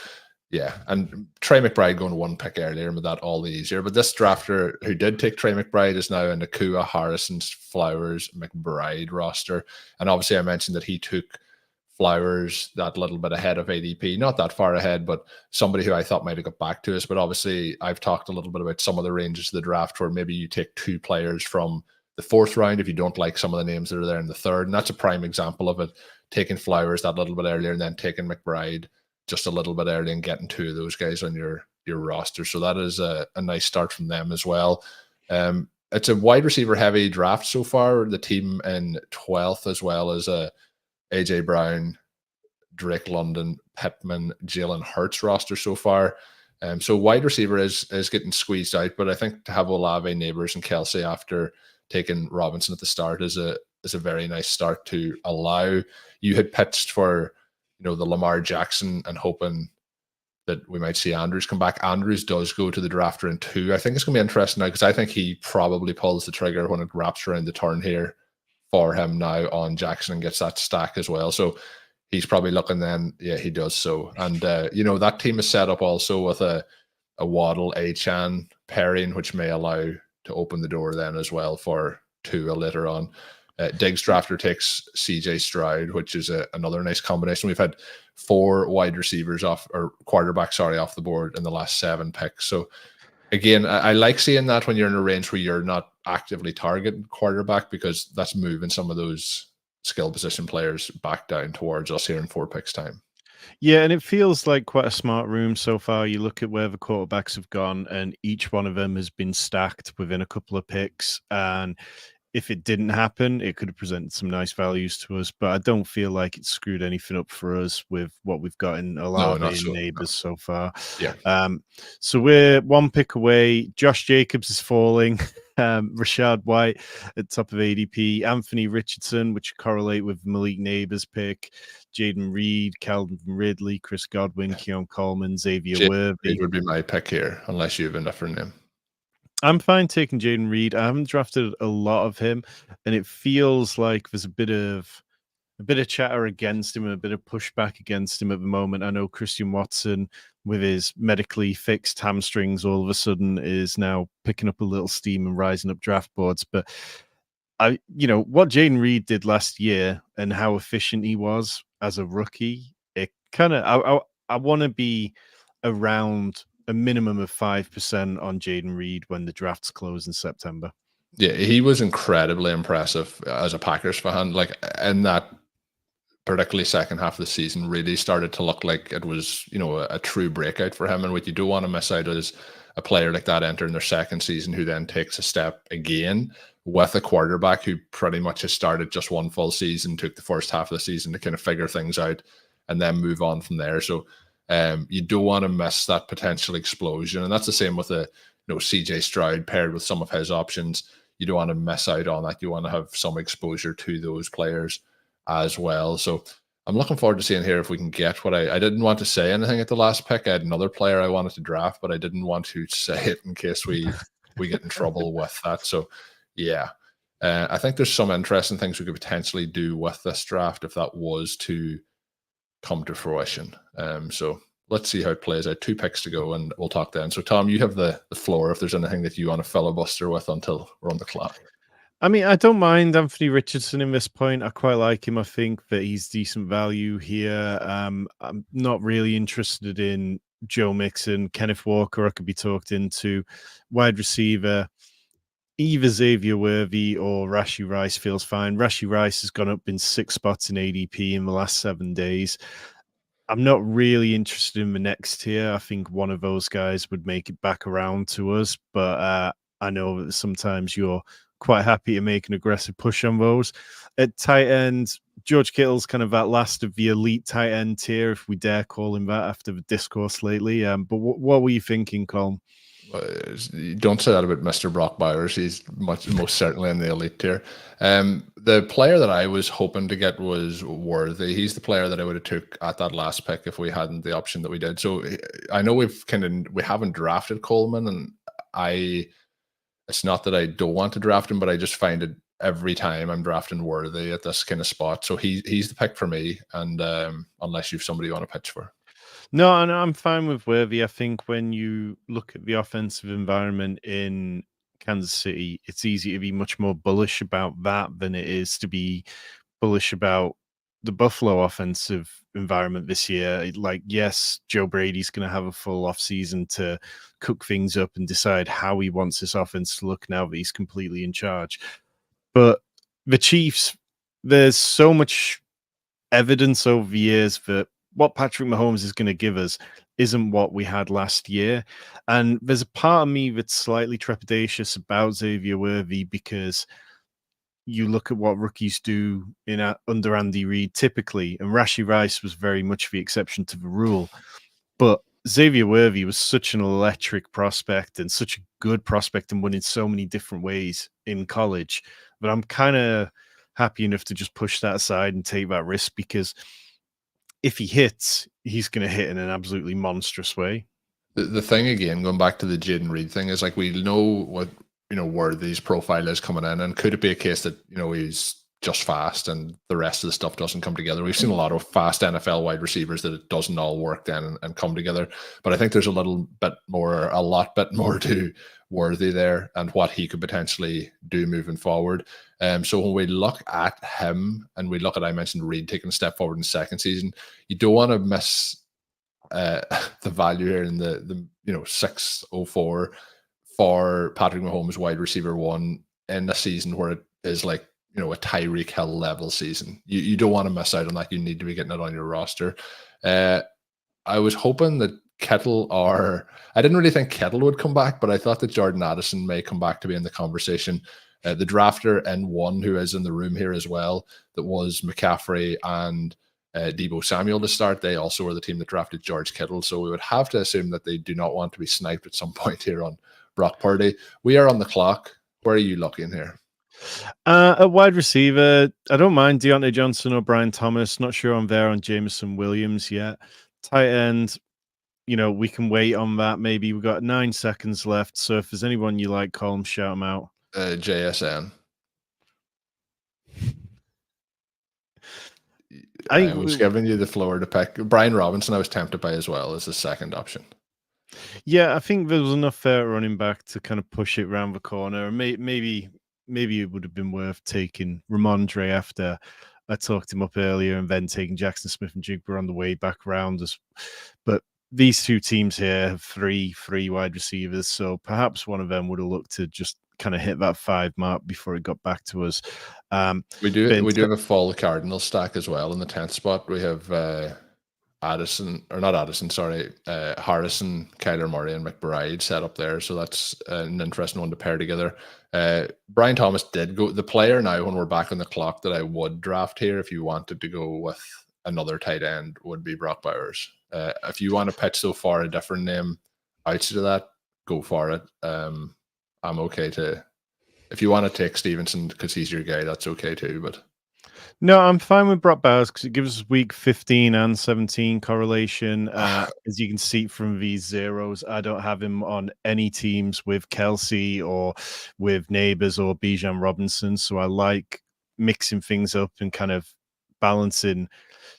yeah, and Trey McBride going one pick earlier made that all the easier. But this drafter who did take Trey McBride is now in the Nakua, Harrison's, Flowers, McBride roster. And obviously I mentioned that he took Flowers that little bit ahead of ADP, not that far ahead, but somebody who I thought might have got back to us. But obviously I've talked a little bit about some of the ranges of the draft where maybe you take two players from the fourth round if you don't like some of the names that are there in the third. And that's a prime example of it, taking Flowers that little bit earlier and then taking McBride just a little bit early and getting two of those guys on your roster. So that is a nice start from them as well. It's a wide receiver heavy draft so far. The team in 12th as well as AJ Brown, Drake London, Pittman, Jalen Hurts roster so far. So wide receiver is getting squeezed out, but I think to have Olave, Neighbors, and Kelsey after taking Robinson at the start is a very nice start to allow. You had pitched for the Lamar Jackson and hoping that we might see Andrews come back. Andrews does go to the drafter in 2. I think it's going to be interesting now because I think he probably pulls the trigger when it wraps around the turn here for him now on Jackson and gets that stack as well. So he's probably looking then, yeah, he does so. And, that team is set up also with a Waddle, Achane pairing, which may allow to open the door then as well for Tua later on. Diggs drafter takes CJ Stroud, which is another nice combination. We've had 4 wide receivers off the board in the last 7 picks. So again, I like seeing that when you're in a range where you're not actively targeting quarterback because that's moving some of those skill position players back down towards us here in 4 picks time. Yeah, and it feels like quite a smart room so far. You look at where the quarterbacks have gone, and each one of them has been stacked within a couple of picks. And if it didn't happen, it could have presented some nice values to us, but I don't feel like it's screwed anything up for us with what we've got in Olave and Neighbors so far. Yeah. So we're 1 pick away. Josh Jacobs is falling. Rashad White at top of ADP. Anthony Richardson, which correlate with Malik Neighbors pick. Jaden Reed, Calvin Ridley, Chris Godwin, Keon Coleman, Xavier Worthy. It would be my pick here, unless you have a different name. I'm fine taking Jaden Reed. I haven't drafted a lot of him, and it feels like there's a bit of chatter against him and a bit of pushback against him at the moment. I know Christian Watson, with his medically fixed hamstrings, all of a sudden is now picking up a little steam and rising up draft boards. But what Jaden Reed did last year and how efficient he was as a rookie, it kind of, I want to be around a minimum of 5% on Jaden Reed when the drafts close in September. Yeah, he was incredibly impressive as a Packers fan. Like in that particularly second half of the season, really started to look like it was, a true breakout for him. And what you don't want to miss out is a player like that entering their second season who then takes a step again with a quarterback who pretty much has started just one full season, took the first half of the season to kind of figure things out and then move on from there. So you don't want to miss that potential explosion. And that's the same with CJ Stroud paired with some of his options. You don't want to miss out on that. You want to have some exposure to those players as well. So I'm looking forward to seeing here if we can get what I didn't want to say anything at the last pick. I had another player I wanted to draft, but I didn't want to say it in case we get in trouble with that. So yeah, I think there's some interesting things we could potentially do with this draft if that was to come to fruition. So let's see how it plays out. 2 picks to go and we'll talk then. So Tom, you have the floor if there's anything that you want to filibuster with until we're on the clock. I mean, I don't mind Anthony Richardson in this point. I quite like him. I think that he's decent value here. I'm not really interested in Joe Mixon. Kenneth Walker, I could be talked into. Wide receiver, either Xavier Worthy or Rashee Rice feels fine. Rashee Rice has gone up in 6 spots in ADP in the last 7 days. I'm not really interested in the next tier. I think one of those guys would make it back around to us, but I know that sometimes you're quite happy to make an aggressive push on those. At tight end, George Kittle's kind of that last of the elite tight end tier, if we dare call him that after the discourse lately. But what were you thinking, Colm? Don't say that about Mr. Brock Bowers. He's most certainly in the elite tier. The player that I was hoping to get was Worthy. He's the player that I would have took at that last pick if we hadn't the option that we did. So I know we haven't drafted Coleman, and it's not that I don't want to draft him, but I just find it every time I'm drafting Worthy at this kind of spot. So he's the pick for me, and unless you've somebody you want to pitch for. No, I'm fine with Worthy. I think when you look at the offensive environment in Kansas City, it's easy to be much more bullish about that than it is to be bullish about the Buffalo offensive environment this year. Like, yes, Joe Brady's going to have a full offseason to cook things up and decide how he wants this offense to look now that he's completely in charge. But the Chiefs, there's so much evidence over the years that what Patrick Mahomes is going to give us isn't what we had last year. And there's a part of me that's slightly trepidatious about Xavier Worthy because you look at what rookies do under Andy Reid typically, and Rashee Rice was very much the exception to the rule. But Xavier Worthy was such an electric prospect and such a good prospect and won in so many different ways in college that I'm kind of happy enough to just push that aside and take that risk, because if he hits, he's going to hit in an absolutely monstrous way. The thing, again, going back to the Jaden Reed thing, is like we know what Worthy's profile is coming in, and could it be a case that he's just fast and the rest of the stuff doesn't come together? We've seen a lot of fast NFL wide receivers that it doesn't all work then and come together, but I think there's a lot bit more to Worthy there and what he could potentially do moving forward. So when we look at him and we look at, I mentioned Reed taking a step forward in the second season, you don't want to miss the value here in the 604 for Patrick Mahomes wide receiver 1 in a season where it is like a Tyreek Hill level season. You don't want to miss out on that. You need to be getting it on your roster. I was hoping that I didn't really think Kittle would come back, but I thought that Jordan Addison may come back to be in the conversation. The drafter N1 who is in the room here as well, that was McCaffrey and Deebo Samuel to start. They also were the team that drafted George Kittle. So we would have to assume that they do not want to be sniped at some point here on Brock Purdy. We are on the clock. Where are you looking here? At wide receiver, I don't mind Deontay Johnson or Brian Thomas. Not sure I'm there on Jameson Williams yet. Tight end, we can wait on that. Maybe we've got 9 seconds left. So if there's anyone you like, Colm, shout them out. JSN. I was giving you the floor to pick. Brian Robinson I was tempted by as well as the second option. Yeah, I think there was enough there running back to kind of push it around the corner. Maybe maybe it would have been worth taking Ramondre after I talked him up earlier, and then taking Jackson Smith and Jigba on the way back round. But these two teams here have three wide receivers, so perhaps one of them would have looked to just kind of hit that 5 mark before it got back to us. We do have a full Cardinal stack as well in the 10th spot. We have Harrison, Kyler Murray, and McBride set up there. So that's an interesting one to pair together. Brian Thomas did go. The player now, when we're back on the clock, that I would draft here if you wanted to go with another tight end would be Brock Bowers. If you want to pitch so far a different name outside of that, go for it. I'm okay to. If you want to take Stevenson because he's your guy, that's okay too. But no, I'm fine with Brock Bowers because it gives us week 15 and 17 correlation. As you can see from these zeros, I don't have him on any teams with Kelsey or with Neighbors or Bijan Robinson. So I like mixing things up and kind of balancing,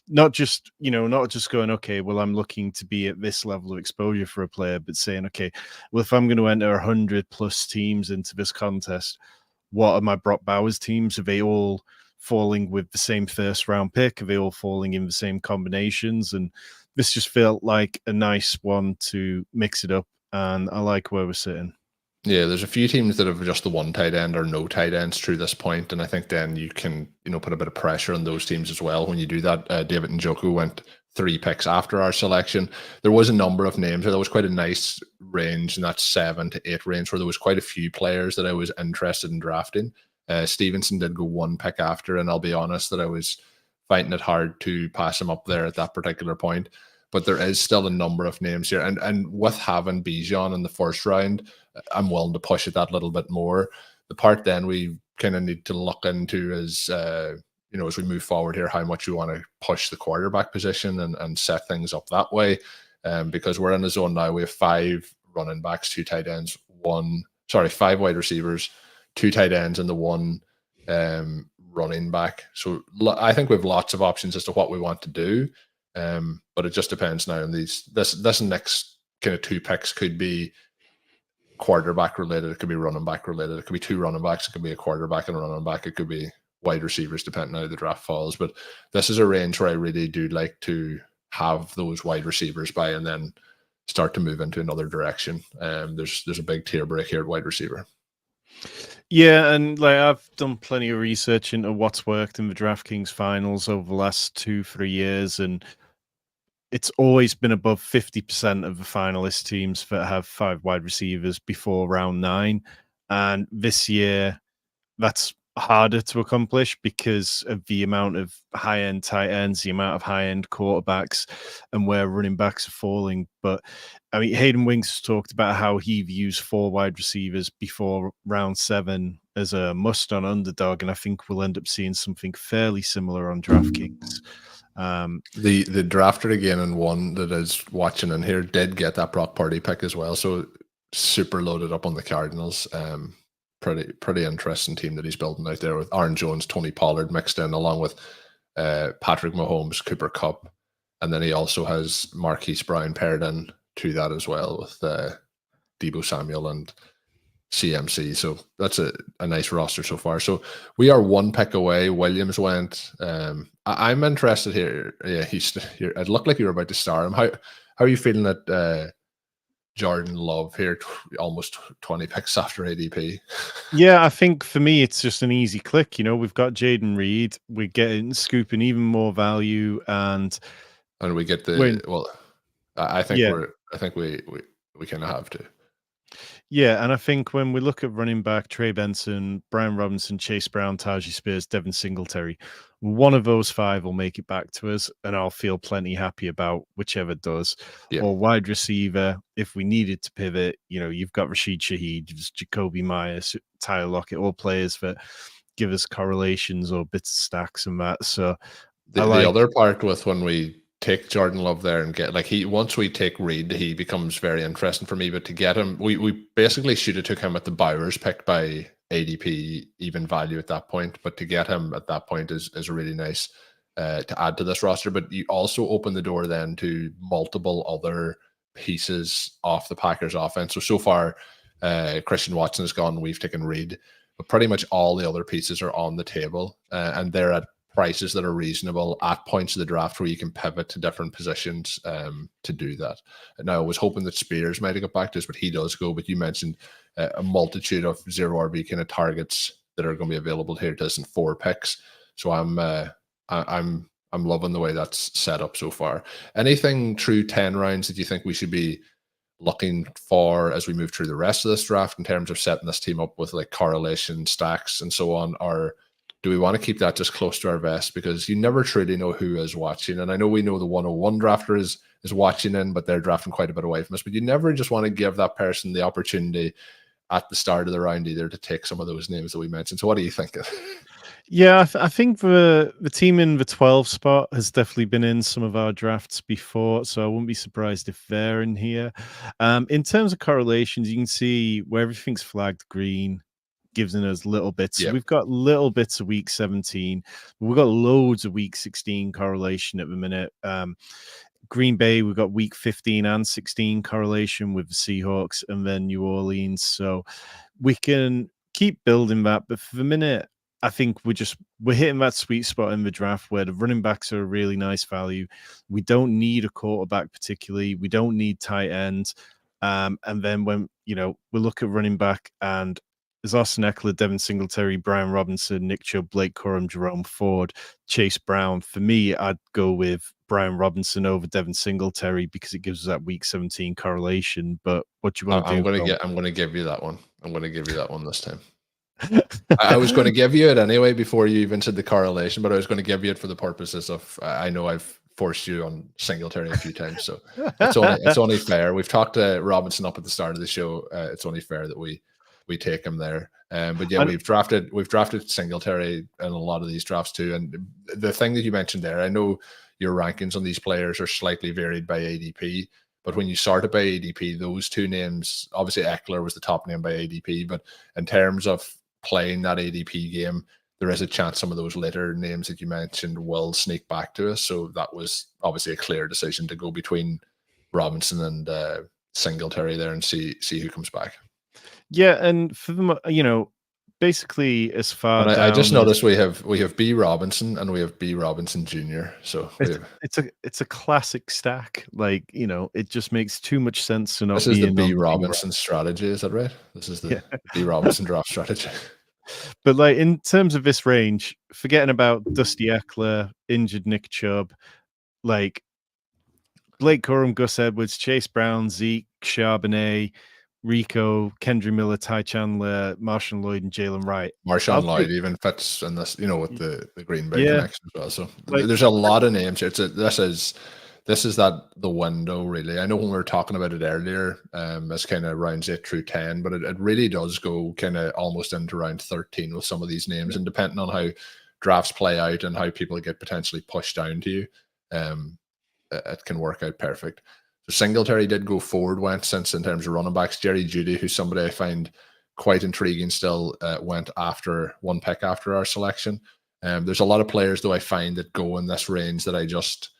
not just going, okay, well, I'm looking to be at this level of exposure for a player, but saying, okay, well, if I'm going to enter 100 plus teams into this contest, what are my Brock Bowers teams? Are they all falling with the same first round pick? Are they all falling in the same combinations? And this just felt like a nice one to mix it up. And I like where we're sitting. Yeah, there's a few teams that have just the one tight end or no tight ends through this point, and I think then you can, put a bit of pressure on those teams as well when you do that. David Njoku went 3 picks after our selection. There was a number of names. There was quite a nice range in that 7 to 8 range where there was quite a few players that I was interested in drafting. Stevenson did go 1 pick after, and I'll be honest that I was fighting it hard to pass him up there at that particular point. But there is still a number of names here. And with having Bijan in the first round, I'm willing to push it that little bit more. The part then we kind of need to look into is, as we move forward here, how much we want to push the quarterback position and set things up that way. Because we're in a zone now, we have 5 running backs, 2 tight ends, 5 wide receivers, 2 tight ends, and the 1 running back. So I think we have lots of options as to what we want to do. But it just depends now on these. This next kind of 2 picks could be quarterback related. It could be running back related. It could be 2 running backs. It could be a quarterback and a running back. It could be wide receivers, depending on how the draft falls. But this is a range where I really do like to have those wide receivers by and then start to move into another direction. There's a big tier break here at wide receiver. Yeah, and I've done plenty of research into what's worked in the DraftKings finals over the last 2-3 years, and it's always been above 50% of the finalist teams that have 5 wide receivers before round 9. And this year, that's harder to accomplish because of the amount of high-end tight ends, the amount of high-end quarterbacks, and where running backs are falling. But I mean, Hayden Wings talked about how he views 4 wide receivers before round 7 as a must on underdog, and I think we'll end up seeing something fairly similar on DraftKings. The drafter again and one that is watching in here did get that Brock Purdy pick as well, so super loaded up on the Cardinals. Pretty interesting team that he's building out there with Aaron Jones, Tony Pollard mixed in along with Patrick Mahomes, Cooper Kupp, and then he also has Marquise Brown paired in to that as well with Deebo Samuel and CMC. So that's a nice roster so far. So we are 1 pick away. Williams went. I'm interested here. Yeah, he's here. It looked like you were about to star him. How are you feeling that Jordan Love here, almost 20 picks after ADP? Yeah, I think for me it's just an easy click. We've got Jaden Reed. We're getting scooping even more value, and we get I think we kind of have to. Yeah, and I think when we look at running back, Trey Benson, Brian Robinson, Chase Brown, Tajay Spears, Devin Singletary, one of those 5 will make it back to us, and I'll feel plenty happy about whichever does. Yeah. Or wide receiver, if we needed to pivot, you've got Rashid Shaheed, Jacoby Myers, Tyler Lockett, all players that give us correlations or bits of stacks and that. So the other part with when we take Jordan Love there and get once we take Reed, he becomes very interesting for me. But to get him, we basically should have took him at the Bowers pick by ADP even value at that point. But to get him at that point is really nice to add to this roster. But you also open the door then to multiple other pieces off the Packers offense. So far, Christian Watson is gone. We've taken Reed. but pretty much all the other pieces are on the table, and they're at prices that are reasonable at points of the draft where you can pivot to different positions to do that. Now, I was hoping that Spears might have got back to us, but he does go. But you mentioned a multitude of zero RB kind of targets that are going to be available here to us in 4 picks. So I'm loving the way that's set up so far. Anything through 10 rounds that you think we should be looking for as we move through the rest of this draft in terms of setting this team up with like correlation stacks and so on? Or do we want to keep that just close to our vest? Because you never truly know who is watching. And I know we know the 101 drafter is watching in, but they're drafting quite a bit away from us. But you never just want to give that person the opportunity at the start of the round either to take some of those names that we mentioned. So what do you think? Yeah, I think the team in the 12 spot has definitely been in some of our drafts before, so I wouldn't be surprised if they're in here. In terms of correlations, you can see where everything's flagged green, giving us little bits. Yeah. So we've got little bits of week 17. We've got loads of week 16 correlation at the minute. Green Bay, we've got week 15 and 16 correlation with the Seahawks and then New Orleans. So we can keep building that. But for the minute, I think we're hitting that sweet spot in the draft where the running backs are a really nice value. We don't need a quarterback particularly. We don't need tight ends. And then when, we look at running back and there's Austin Eckler, Devin Singletary, Brian Robinson, Nick Chubb, Blake Corum, Jerome Ford, Chase Brown. For me, I'd go with Brian Robinson over Devin Singletary because it gives us that week 17 correlation. But what do you want to do? I'm going to give you that one. I'm going to give you that one this time. I was going to give you it anyway before you even said the correlation, but I was going to give you it for the purposes of I know I've forced you on Singletary a few times, so it's only fair. We've talked Robinson up at the start of the show. It's only fair that we take him there. But yeah, we've drafted Singletary in a lot of these drafts too. And the thing that you mentioned there, I know your rankings on these players are slightly varied by ADP, but when you sort it by ADP, those two names, obviously Eckler was the top name by ADP, but in terms of playing that ADP game, there is a chance some of those later names that you mentioned will sneak back to us. So that was obviously a clear decision to go between Robinson and Singletary there and see who comes back. Yeah, and for them, basically as far and down. I just noticed we have B Robinson and we have B Robinson Jr. So it's a classic stack. Like, it just makes too much sense to not. This is the B Robinson strategy, is that right? This is the B Robinson draft strategy. But like in terms of this range, forgetting about Dusty Eckler, injured Nick Chubb, like Blake Corum, Gus Edwards, Chase Brown, Zeke, Charbonnet, Rico, Kendry Miller, Ty Chandler, Marshawn Lloyd, and Jalen Wright. Marshawn Lloyd even fits in this, with the Green Bay connection as well. So there's a lot of names here. This is the window, really. I know when we were talking about it earlier, as kind of rounds 8 through 10, but it really does go kind of almost into round 13 with some of these names. And depending on how drafts play out and how people get potentially pushed down to you, it can work out perfect. So Singletary did go forward, went since in terms of running backs. Jerry Jeudy, who's somebody I find quite intriguing still, went after one pick after our selection. There's a lot of players, though, I find that go in this range that I just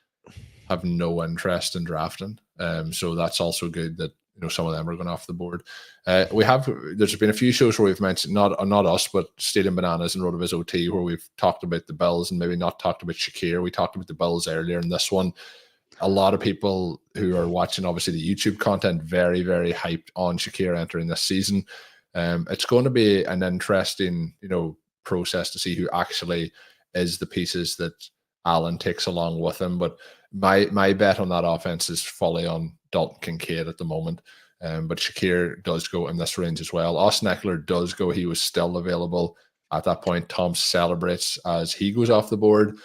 have no interest in drafting. So that's also good that some of them are going off the board. There's been a few shows where we've mentioned not us, but Stadium Bananas and RotoViz OT, where we've talked about the Bills and maybe not talked about Shakir. We talked about the Bills earlier in this one. A lot of people who are watching, obviously, the YouTube content, very, very hyped on Shakir entering this season. It's going to be an interesting, process to see who actually is the pieces that Allen takes along with him. But my bet on that offense is fully on Dalton Kincaid at the moment. But Shakir does go in this range as well. Austin Eckler does go. He was still available at that point. Tom celebrates as he goes off the board.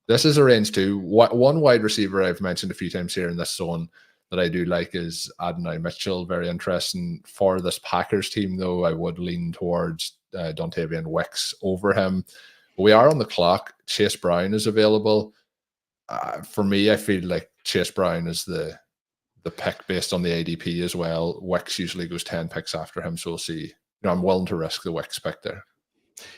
This is a range too. One wide receiver I've mentioned a few times here in this zone that I do like is Adonai Mitchell. Very interesting for this Packers team, though. I would lean towards Dontavian Wicks over him. But we are on the clock. Chase Brown is available. For me, I feel like Chase Brown is the pick based on the ADP as well. Wicks usually goes 10 picks after him, so we'll see. I'm willing to risk the Wicks pick there.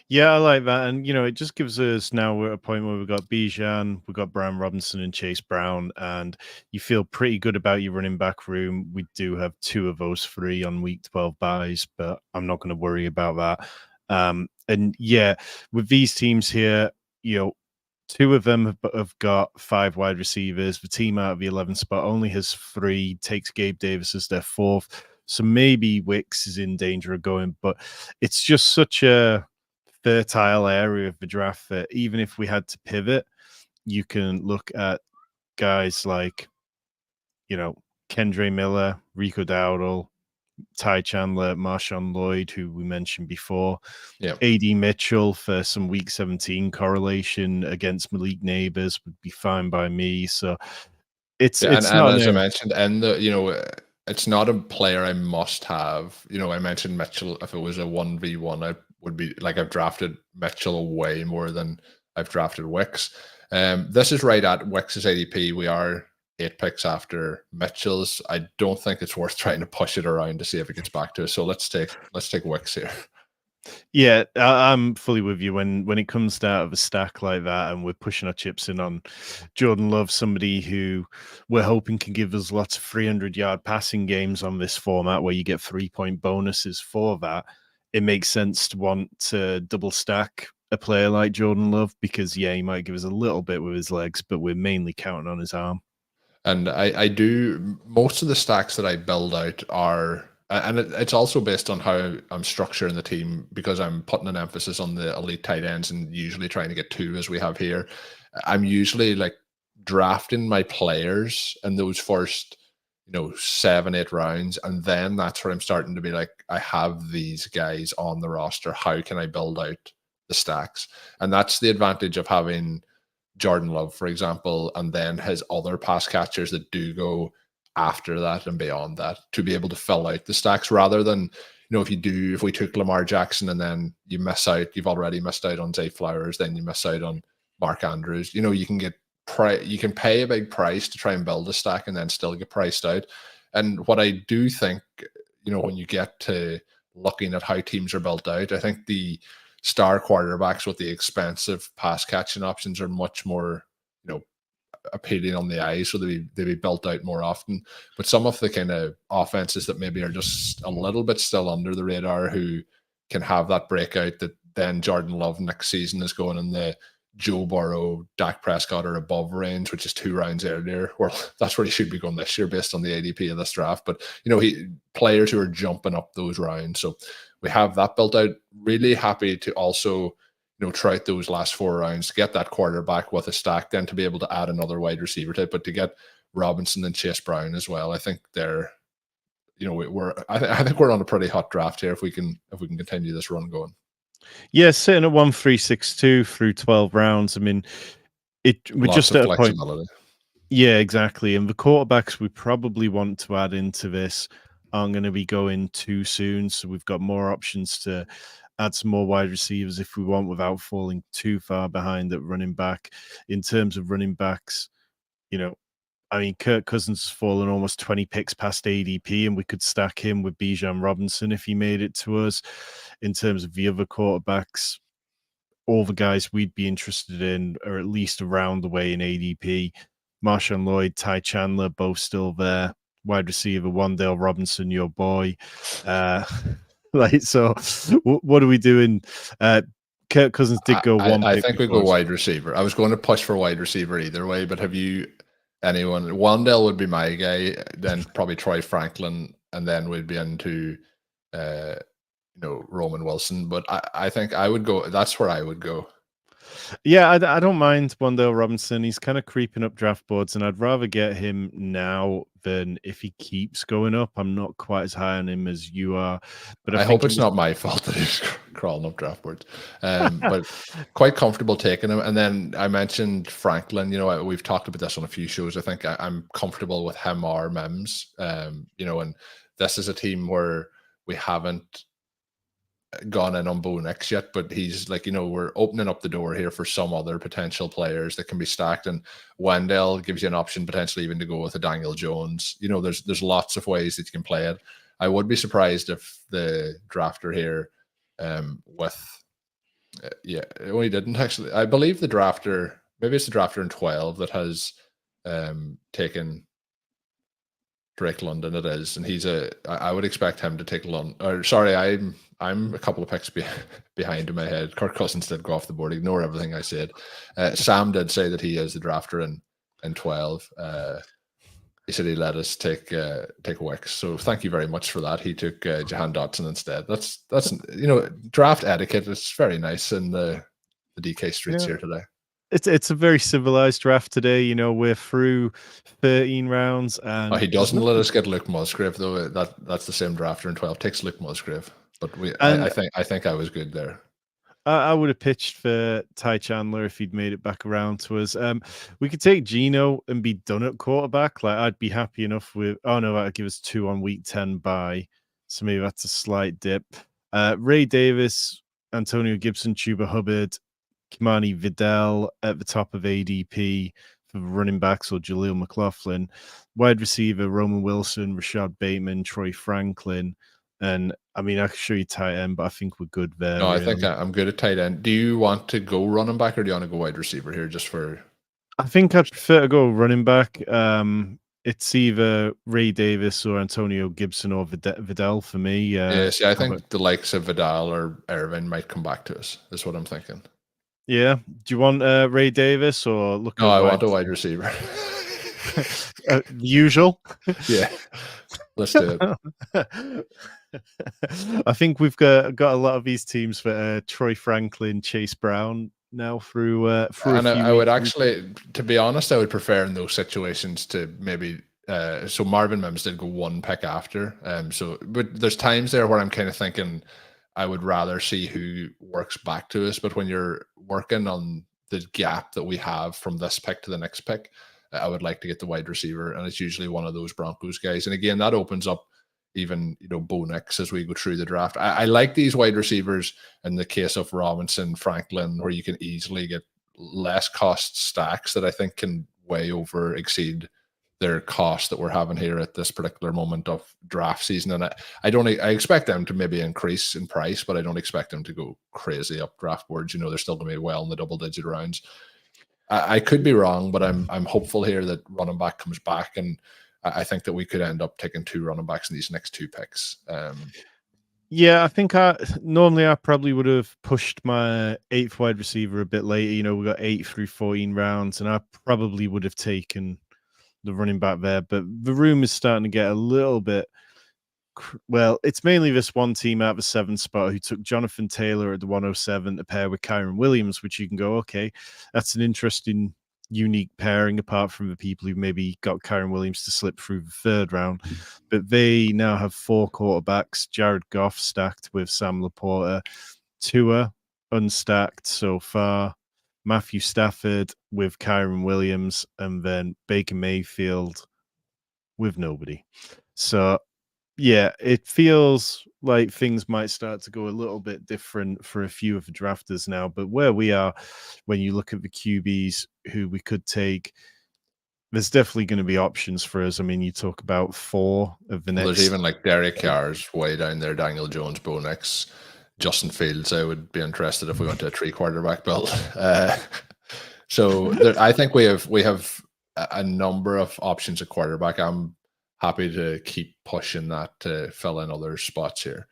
Yeah, I like that. And, it just gives us now we're at a point where we've got Bijan, we've got Brian Robinson and Chase Brown, and you feel pretty good about your running back room. We do have 2 of those 3 on week 12 buys, but I'm not going to worry about that. And yeah, with these teams here, two of them have got 5 wide receivers. The team out of the 11th spot only has 3, takes Gabe Davis as their 4th. So maybe Wicks is in danger of going, but it's just such a fertile area of the draft that even if we had to pivot, you can look at guys like, Kendre Miller, Rico Dowdle, Ty Chandler, Marshawn Lloyd, who we mentioned before, Yeah. AD Mitchell for some week 17 correlation against Malik Neighbors would be fine by me. So it's and not as I mentioned, and it's not a player I must have. I mentioned Mitchell. If it was a 1v1, I would be like, I've drafted Mitchell way more than I've drafted Wicks. This is right at Wicks's ADP. We are 8 picks after Mitchell's. I don't think it's worth trying to push it around to see if it gets back to us. So let's take Wicks here. Yeah, I'm fully with you when it comes to out of a stack like that, and we're pushing our chips in on Jordan Love, somebody who we're hoping can give us lots of 300-yard passing games on this format where you get 3-point bonuses for that. It makes sense to want to double stack a player like Jordan Love because, yeah, he might give us a little bit with his legs, but we're mainly counting on his arm. And I do, most of the stacks that I build out are, and it's also based on how I'm structuring the team, because I'm putting an emphasis on the elite tight ends and usually trying to get 2 as we have here. I'm usually like drafting my players in those first 7-8 rounds, and then that's where I'm starting to be like, I have these guys on the roster, how can I build out the stacks? And that's the advantage of having Jordan Love, for example, and then his other pass catchers that do go after that and beyond that, to be able to fill out the stacks, rather than, if we took Lamar Jackson and then you miss out, you've already missed out on Zay Flowers, then you miss out on Mark Andrews. You can you can pay a big price to try and build a stack and then still get priced out. And what I do think, when you get to looking at how teams are built out, I think the star quarterbacks with the expensive pass catching options are much more, appealing on the eye, so they be built out more often. But some of the kind of offenses that maybe are just a little bit still under the radar, who can have that breakout that then Jordan Love next season is going in the Joe Burrow, Dak Prescott or above range, which is 2 rounds earlier. Well, that's where he should be going this year based on the ADP of this draft. But players who are jumping up those rounds. So we have that built out. Really happy to also try out those last 4 rounds to get that quarterback with a stack, then to be able to add another wide receiver type, but to get Robinson and Chase Brown as well. I think they're, I think we're on a pretty hot draft here if we can continue this run going. Yeah, sitting at 1-3-6-2 through 12 rounds. I mean, we're Lots just of at a point. flexibility. Yeah, exactly. And the quarterbacks we probably want to add into this aren't going to be going too soon. So we've got more options to add some more wide receivers if we want, without falling too far behind at running back. In terms of running backs, Kirk Cousins has fallen almost 20 picks past ADP, and we could stack him with Bijan Robinson if he made it to us. In terms of the other quarterbacks, all the guys we'd be interested in are at least around the way in ADP. Marshawn Lloyd, Ty Chandler, both still there. Wide receiver, Wan'Dale Robinson, your boy. So what are we doing? Kirk Cousins did go one I pick. think we go wide receiver. I was going to push for wide receiver either way, but have you anyone? Wan'Dale would be my guy, then probably Troy Franklin, and then we'd be into Roman Wilson. But I think I would go, that's where I would go. Yeah, I don't mind Wan'Dale Robinson. He's kind of creeping up draft boards, and I'd rather get him now than if he keeps going up. I'm not quite as high on him as you are, but I hope it's not my fault that he's crawling up draft boards. But quite comfortable taking him. And then I mentioned Franklin. We've talked about this on a few shows. I think I'm comfortable with him or Mims. And this is a team where we haven't gone in on Bo Nix yet, but he's like, we're opening up the door here for some other potential players that can be stacked, and Wan'Dale gives you an option potentially even to go with a Daniel Jones. There's lots of ways that you can play it. I would be surprised if the drafter here he didn't actually. I believe the drafter, maybe it's the drafter in 12 that has taken Drake London it is, and I would expect him to take London. Or sorry, I'm a couple of picks behind in my head. Kirk Cousins did go off the board. Ignore everything I said. Sam did say that he is the drafter in 12. He said he let us take Wicks. So thank you very much for that. He took Jahan Dotson instead. That's draft etiquette. It's very nice in the DK streets here today. It's a very civilized draft today. We're through 13 rounds, and he doesn't let us get Luke Musgrave though. That's the same drafter in 12. Takes Luke Musgrave, but I think I was good there. I would have pitched for Ty Chandler if he'd made it back around to us. We could take Geno and be done at quarterback. Like, I'd be happy enough with. Oh no, that'd give us 2 on week 10 bye. So maybe that's a slight dip. Ray Davis, Antonio Gibson, Chuba Hubbard, Kimani Vidal at the top of ADP for running backs, or Jaleel McLaughlin. Wide receiver, Roman Wilson, Rashad Bateman, Troy Franklin. And I mean, I can show you tight end, but I think we're good there. No, I think I'm good at tight end. Do you want to go running back, or do you want to go wide receiver here just for? I think I'd prefer to go running back. It's either Ray Davis or Antonio Gibson or Vidal for me. Yeah, see, I think the likes of Vidal or Irvin might come back to us. That's what I'm thinking. Yeah. Do you want Ray Davis or look? No, I want a wide receiver. The usual. Yeah. Let's do it. I think we've got a lot of these teams for Troy Franklin, Chase Brown now through. And I would actually, to be honest, I would prefer in those situations to maybe. So Marvin Mims did go 1 pick after. But there's times there where I'm kind of thinking I would rather see who works back to us. But when you're working on the gap that we have from this pick to the next pick, I would like to get the wide receiver, and it's usually one of those Broncos guys. And again, that opens up even Bo Nix as we go through the draft. I like these wide receivers in the case of Robinson, Franklin, where you can easily get less cost stacks that I think can way over exceed their cost that we're having here at this particular moment of draft season. And I expect them to maybe increase in price, but I don't expect them to go crazy up draft boards. They're still going to be well in the double-digit rounds. I could be wrong, but I'm hopeful here that running back comes back, and I think that we could end up taking 2 running backs in these next 2 picks. Yeah, I think normally I probably would have pushed my 8th wide receiver a bit later. We got 8 through 14 rounds, and I probably would have taken the running back there. But the room is starting to get a little bit. Well, it's mainly this one team out of the 7th spot who took Jonathan Taylor at the 107 to pair with Kyron Williams, which you can go, okay, that's an interesting, unique pairing apart from the people who maybe got Kyron Williams to slip through the 3rd round. But they now have 4 quarterbacks, Jared Goff stacked with Sam Laporta, Tua unstacked so far, Matthew Stafford with Kyron Williams, and then Baker Mayfield with nobody. So yeah, it feels like things might start to go a little bit different for a few of the drafters now. But where we are, when you look at the QBs who we could take, there's definitely going to be options for us. I mean, you talk about 4 of the next. There's even like Derek Carr's way down there, Daniel Jones, Bo Nix, Justin Fields. I would be interested if we went to a 3 quarterback build. I think we have a number of options at quarterback. I'm happy to keep pushing that to fill in other spots here.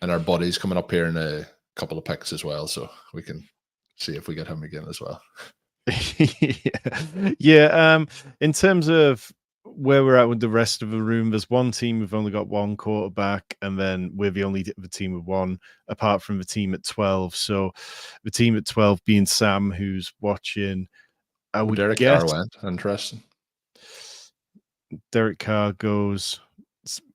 And our buddy's coming up here in a couple of picks as well, so we can see if we get him again as well. Yeah. In terms of where we're at with the rest of the room, there's one team we've only got 1 quarterback, and then we're the only team with 1, apart from the team at 12. So the team at 12 being Sam, who's watching. I would Derek Carr went. Interesting. Derek Carr goes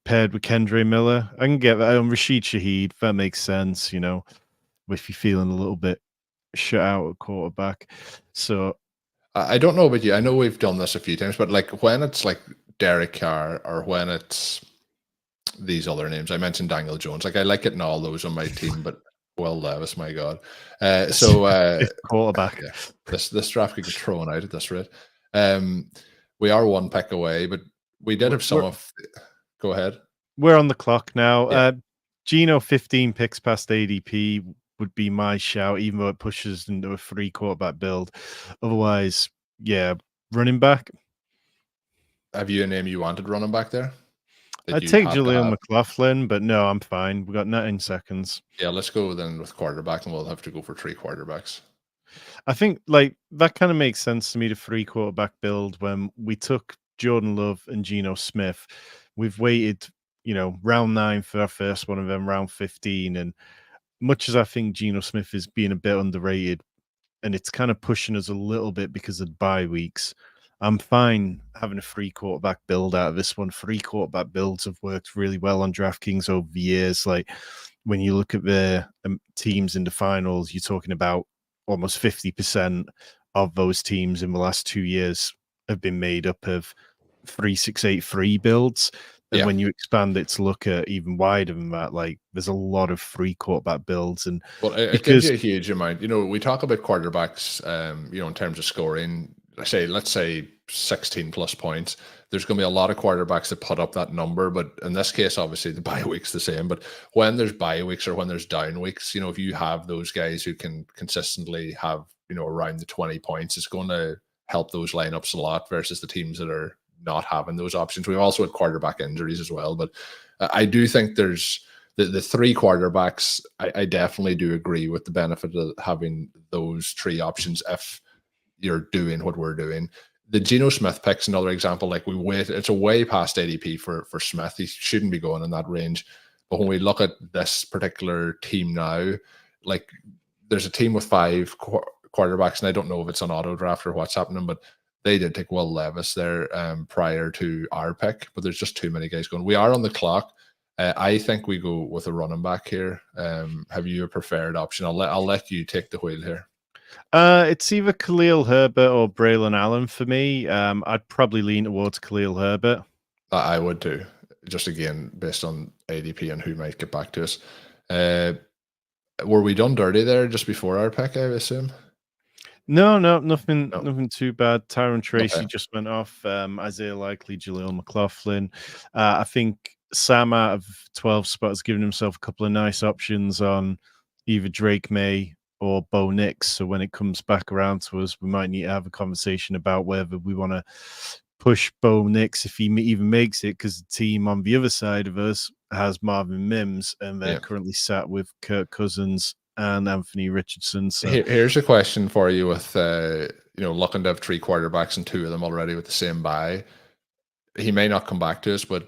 paired with Kendre Miller. I can get that. Rashid Shaheed, that makes sense, if you're feeling a little bit shut out at quarterback. So I don't know about you. I know we've done this a few times, but like when it's like Derek Carr or when it's these other names, I mentioned Daniel Jones. Like I like getting all those on my team, but Will Levis, my God. Quarterback. Yeah, this draft could get thrown out at this rate. We are 1 pick away, but we did have some of. Go ahead. We're on the clock now. Yeah. Geno 15 picks past ADP would be my shout, even though it pushes into a 3 quarterback build. Otherwise, yeah, running back. Have you a name you wanted running back there? that I'd you take have to Jaleel have? McLaughlin, but no, I'm fine. We got 19 seconds. Yeah, let's go then with quarterback, and we'll have to go for 3 quarterbacks. I think like that kind of makes sense to me, the 3 quarterback build. When we took Jordan Love and Geno Smith, we've waited, round 9 for our first one of them, round 15. And much as I think Geno Smith is being a bit underrated, and it's kind of pushing us a little bit because of bye weeks, I'm fine having a 3 quarterback build out of this one. 3 quarterback builds have worked really well on DraftKings over the years. Like when you look at the teams in the finals, you're talking about almost 50% of those teams in the last 2 years have been made up of 3-6-8-3 builds. And Yeah. when you expand it to look at even wider than that, like there's a lot of 3 quarterback builds. And Well, it gives because you a huge amount. We talk about quarterbacks, in terms of scoring. Let's say 16 plus points. There's going to be a lot of quarterbacks that put up that number, but in this case, obviously the bye week's the same. But when there's bye weeks or when there's down weeks, if you have those guys who can consistently have around the 20 points, it's going to help those lineups a lot versus the teams that are not having those options. We've also had quarterback injuries as well, but I do think there's the 3 quarterbacks. I definitely do agree with the benefit of having those 3 options if you're doing what we're doing. The Geno Smith pick's another example. Like it's a way past ADP for Smith. He shouldn't be going in that range. But when we look at this particular team now, like there's a team with 5 quarterbacks, and I don't know if it's on auto draft or what's happening, but they did take Will Levis there prior to our pick. But there's just too many guys going. We are on the clock. I think we go with a running back here. Have you a preferred option? I'll let you take the wheel here. It's either Khalil Herbert or Braylon Allen for me. I'd probably lean towards Khalil Herbert. I would too. Just again, based on ADP and who might get back to us. Were we done dirty there just before our pick, I assume? No, nothing too bad. Tyron Tracy Okay. just went off. Isaiah Likely, Jaleel McLaughlin. I think Sam out of 12 spots giving himself a couple of nice options on either Drake May or Bo Nix. So when it comes back around to us, we might need to have a conversation about whether we want to push Bo Nix if he even makes it, because the team on the other side of us has Marvin Mims, and they're currently sat with Kirk Cousins and Anthony Richardson. So here's a question for you with looking to have 3 quarterbacks and 2 of them already with the same bye. He may not come back to us, but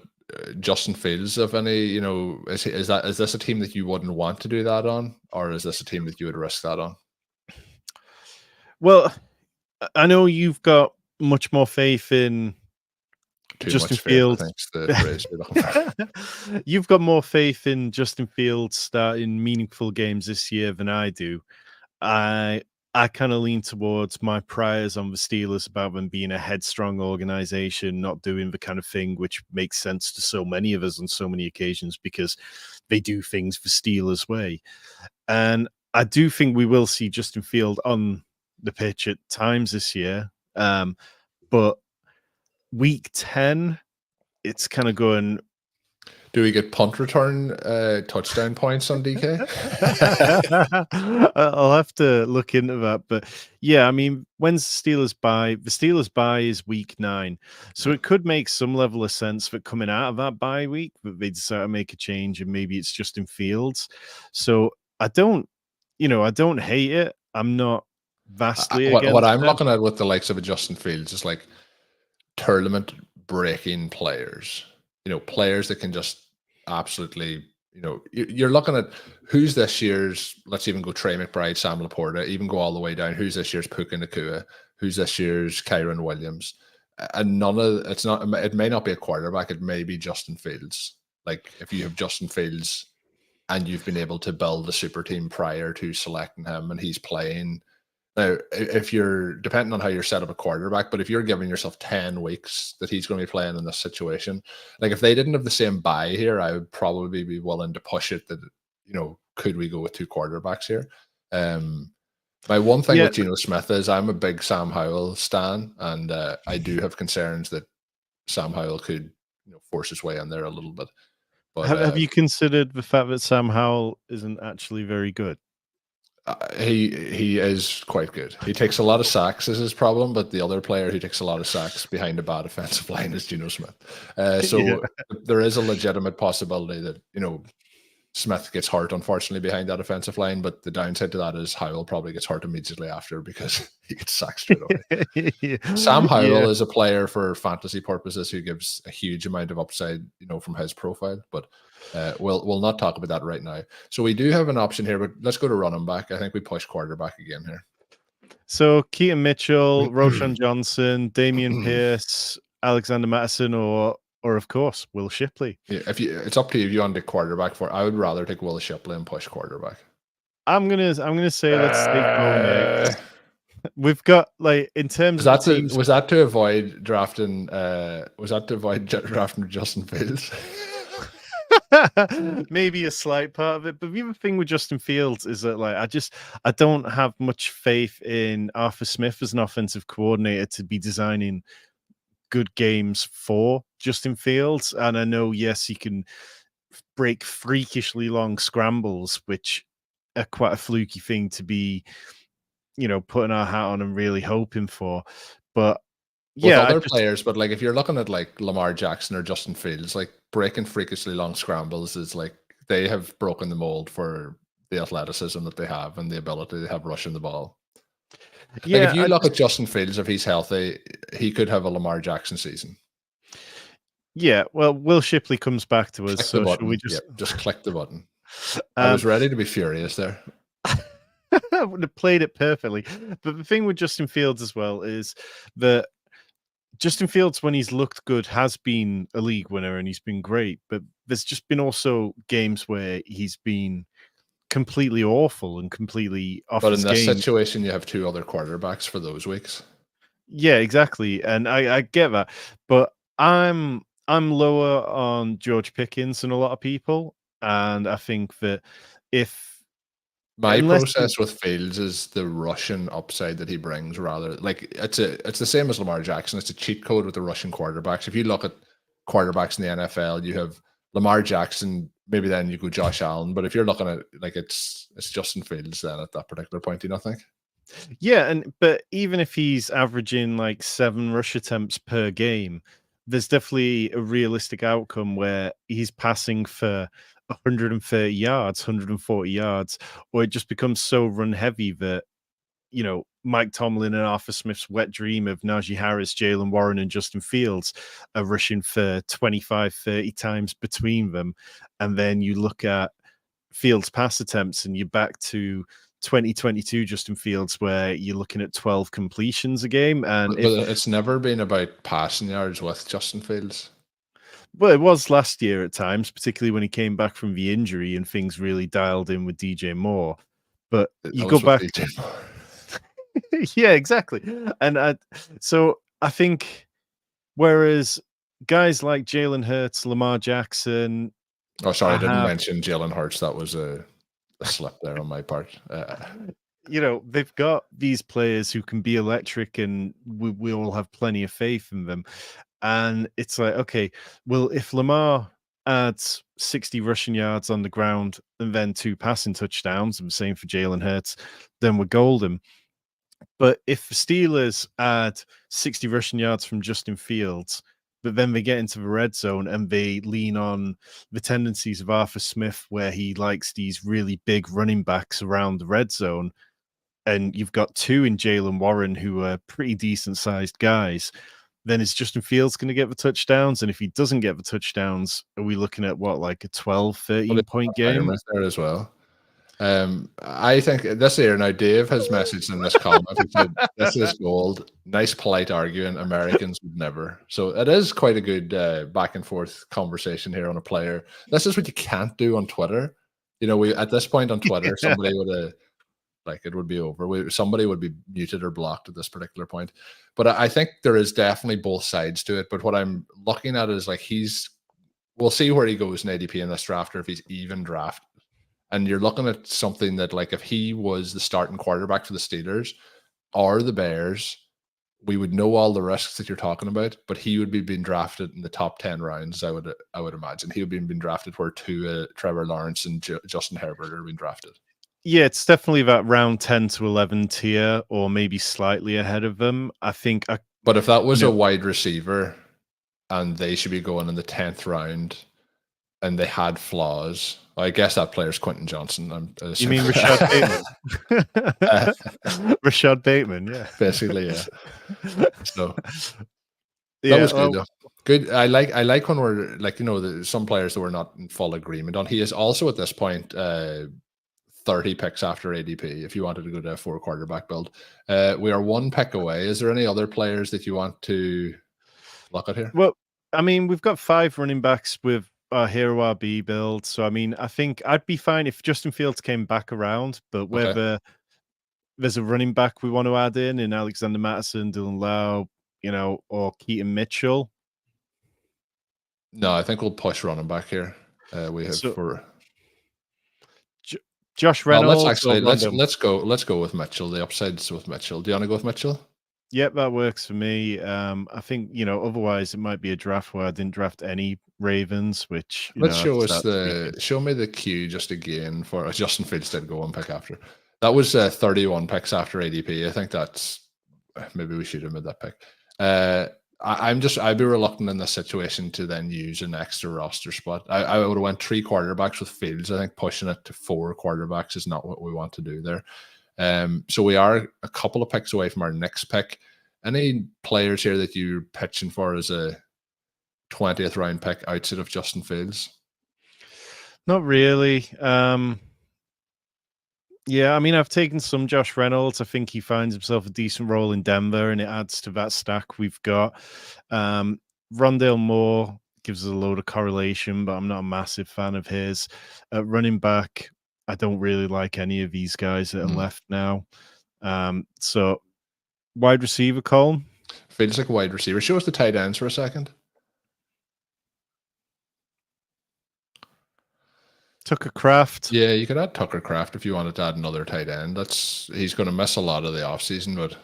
Justin Fields, of any, is this a team that you wouldn't want to do that on, or is this a team that you would risk that on? Well, I know you've got much more faith in Justin Fields. You've got more faith in Justin Fields starting meaningful games this year than I do. I kind of lean towards my priors on the Steelers about them being a headstrong organization, not doing the kind of thing which makes sense to so many of us on so many occasions because they do things the Steelers way. And I do think we will see Justin Field on the pitch at times this year. But week 10, it's kind of going... Do we get punt return touchdown points on DK? I'll have to look into that. But yeah, I mean, when's the Steelers bye? The Steelers bye is week 9. So it could make some level of sense that coming out of that bye week, that they decide to make a change and maybe it's Justin Fields. So I don't hate it. I'm not vastly against what I'm it. looking at with the likes of a Justin Fields is like tournament breaking players. Players that can just absolutely, you're looking at who's this year's, let's even go Trey McBride, Sam Laporta, even go all the way down. Who's this year's Puka Nacua? Who's this year's Kyron Williams? And it may not be a quarterback. It may be Justin Fields. Like if you have Justin Fields and you've been able to build a super team prior to selecting him and he's playing. Now, if you're depending on how you're set up a quarterback, but if you're giving yourself 10 weeks that he's going to be playing in this situation, like if they didn't have the same bye here, I would probably be willing to push it that, could we go with 2 quarterbacks here? My one thing with Geno Smith is I'm a big Sam Howell stan, and I do have concerns that Sam Howell could force his way in there a little bit. But have you considered the fact that Sam Howell isn't actually very good? He is quite good. He takes a lot of sacks is his problem, but the other player who takes a lot of sacks behind a bad offensive line is Geno Smith. So there is a legitimate possibility that Smith gets hurt, unfortunately, behind that offensive line. But the downside to that is Howell probably gets hurt immediately after because he gets sacked straight away. Sam Howell is a player for fantasy purposes who gives a huge amount of upside, from his profile. But we'll not talk about that right now. So we do have an option here, but let's go to running back. I think we push quarterback again here. So Keaton Mitchell, Roshan Johnson, Damian Pierce, Alexander Mattison, or of course Will Shipley. Yeah, it's up to you if you want to take quarterback for. I would rather take Will Shipley and push quarterback. I'm gonna say let's take Bo Nix. We've got in terms of teams. Was that to avoid drafting? Drafting Justin Fields? Maybe a slight part of it, but the other thing with Justin Fields is that I don't have much faith in Arthur Smith as an offensive coordinator to be designing good games for Justin Fields. And I know, yes, he can break freakishly long scrambles, which are quite a fluky thing to be, putting our hat on and really hoping for. But with other players, but if you're looking at Lamar Jackson or Justin Fields, breaking freakishly long scrambles is they have broken the mold for the athleticism that they have and the ability they have rushing the ball. Yeah, if you look at Justin Fields, if he's healthy, he could have a Lamar Jackson season. Yeah, well, Will Shipley comes back to us, so should we just click the button? I was ready to be furious there. I would have played it perfectly. But the thing with Justin Fields as well is that Justin Fields, when he's looked good, has been a league winner and he's been great. But there's just been also games where he's been completely awful and completely off his game. But in this situation, you have two other quarterbacks for those weeks. Yeah, exactly. And I get that. But I'm lower on George Pickens than a lot of people. And I think that my process with Fields is the Russian upside that he brings, rather it's the same as Lamar Jackson. It's a cheat code with the Russian quarterbacks. If you look at quarterbacks in the NFL, you have Lamar Jackson, maybe then you go Josh Allen. But if you're looking at it's Justin Fields then at that particular point, do you not think? Yeah, but even if he's averaging 7 rush attempts per game, there's definitely a realistic outcome where he's passing for 130 yards, 140 yards, or it just becomes so run heavy that, Mike Tomlin and Arthur Smith's wet dream of Najee Harris, Jalen Warren, and Justin Fields are rushing for 25, 30 times between them. And then you look at Fields' pass attempts and you're back to 2022 Justin Fields, where you're looking at 12 completions a game. And it's never been about passing yards with Justin Fields. Well, it was last year at times, particularly when he came back from the injury and things really dialed in with DJ Moore. But you go back. Yeah, exactly. And so I think, whereas guys like Jalen Hurts, Lamar Jackson. Oh, sorry, I didn't mention Jalen Hurts. That was a slip there on my part. They've got these players who can be electric, and we all have plenty of faith in them. And it's okay, well, if Lamar adds 60 rushing yards on the ground and then 2 passing touchdowns, and same for Jalen Hurts, then we're golden. But if the Steelers add 60 rushing yards from Justin Fields, but then they get into the red zone and they lean on the tendencies of Arthur Smith, where he likes these really big running backs around the red zone, and you've got 2 in Jalen Warren who are pretty decent-sized guys, then is Justin Fields going to get the touchdowns? And if he doesn't get the touchdowns, are we looking at a 12, 13-point game? There as well. I think this year now, Dave has messaged in this comment. He said, "This is gold. Nice, polite arguing. Americans would never." So it is quite a good back and forth conversation here on a player. This is what you can't do on Twitter. We at this point on Twitter, somebody would have it would be over. Somebody would be muted or blocked at this particular point. But I think there is definitely both sides to it. But what I'm looking at is we'll see where he goes in ADP in this draft, or if he's even drafted. And you're looking at something that, if he was the starting quarterback for the Steelers or the Bears, we would know all the risks that you're talking about, but he would be being drafted in the top 10 rounds, I would imagine. He would be being drafted where Trevor Lawrence and Justin Herbert are being drafted. Yeah, it's definitely that round 10 to 11 tier, or maybe slightly ahead of them. I think, But if that was a wide receiver and they should be going in the 10th round and they had flaws, I guess that player's Quentin Johnson. You mean Rashad Bateman? Rashad Bateman, yeah. Basically, yeah. So that was good though. Good. I like when we're like, some players that we're not in full agreement on. He is also at this point 30 picks after ADP if you wanted to go to a 4 quarterback build. We are 1 pick away. Is there any other players that you want to look at here? Well, I mean, we've got 5 running backs with our Hero RB build. So, I mean, I think I'd be fine if Justin Fields came back around, but whether there's a running back we want to add in Alexander Mattison, Dylan Lau, or Keaton Mitchell. No, I think we'll push running back here. We have Josh Reynolds. Let's go with Mitchell. The upside's with Mitchell. Do you want to go with Mitchell? Yep, that works for me. I think otherwise it might be a draft where I didn't draft any Ravens, which let's show me the queue just again for Justin Fields did go 1 pick after. That was 31 picks after ADP. I think that's maybe we should have made that pick. I'd be reluctant in this situation to then use an extra roster spot. I would have went 3 quarterbacks with Fields. I think pushing it to 4 quarterbacks is not what we want to do there. So we are a couple of picks away from our next pick. Any players here that you're pitching for as a 20th round pick outside of Justin Fields? Not really. Yeah, I mean, I've taken some Josh Reynolds. I think he finds himself a decent role in Denver, and it adds to that stack we've got. Rondale Moore gives us a load of correlation, but I'm not a massive fan of his. Running back, I don't really like any of these guys that are left now. So, wide receiver, Colm? Feels like a wide receiver. Show us the tight ends for a second. Tucker Kraft. Yeah, you could add Tucker Kraft if you wanted to add another tight end. He's going to miss a lot of the offseason, but you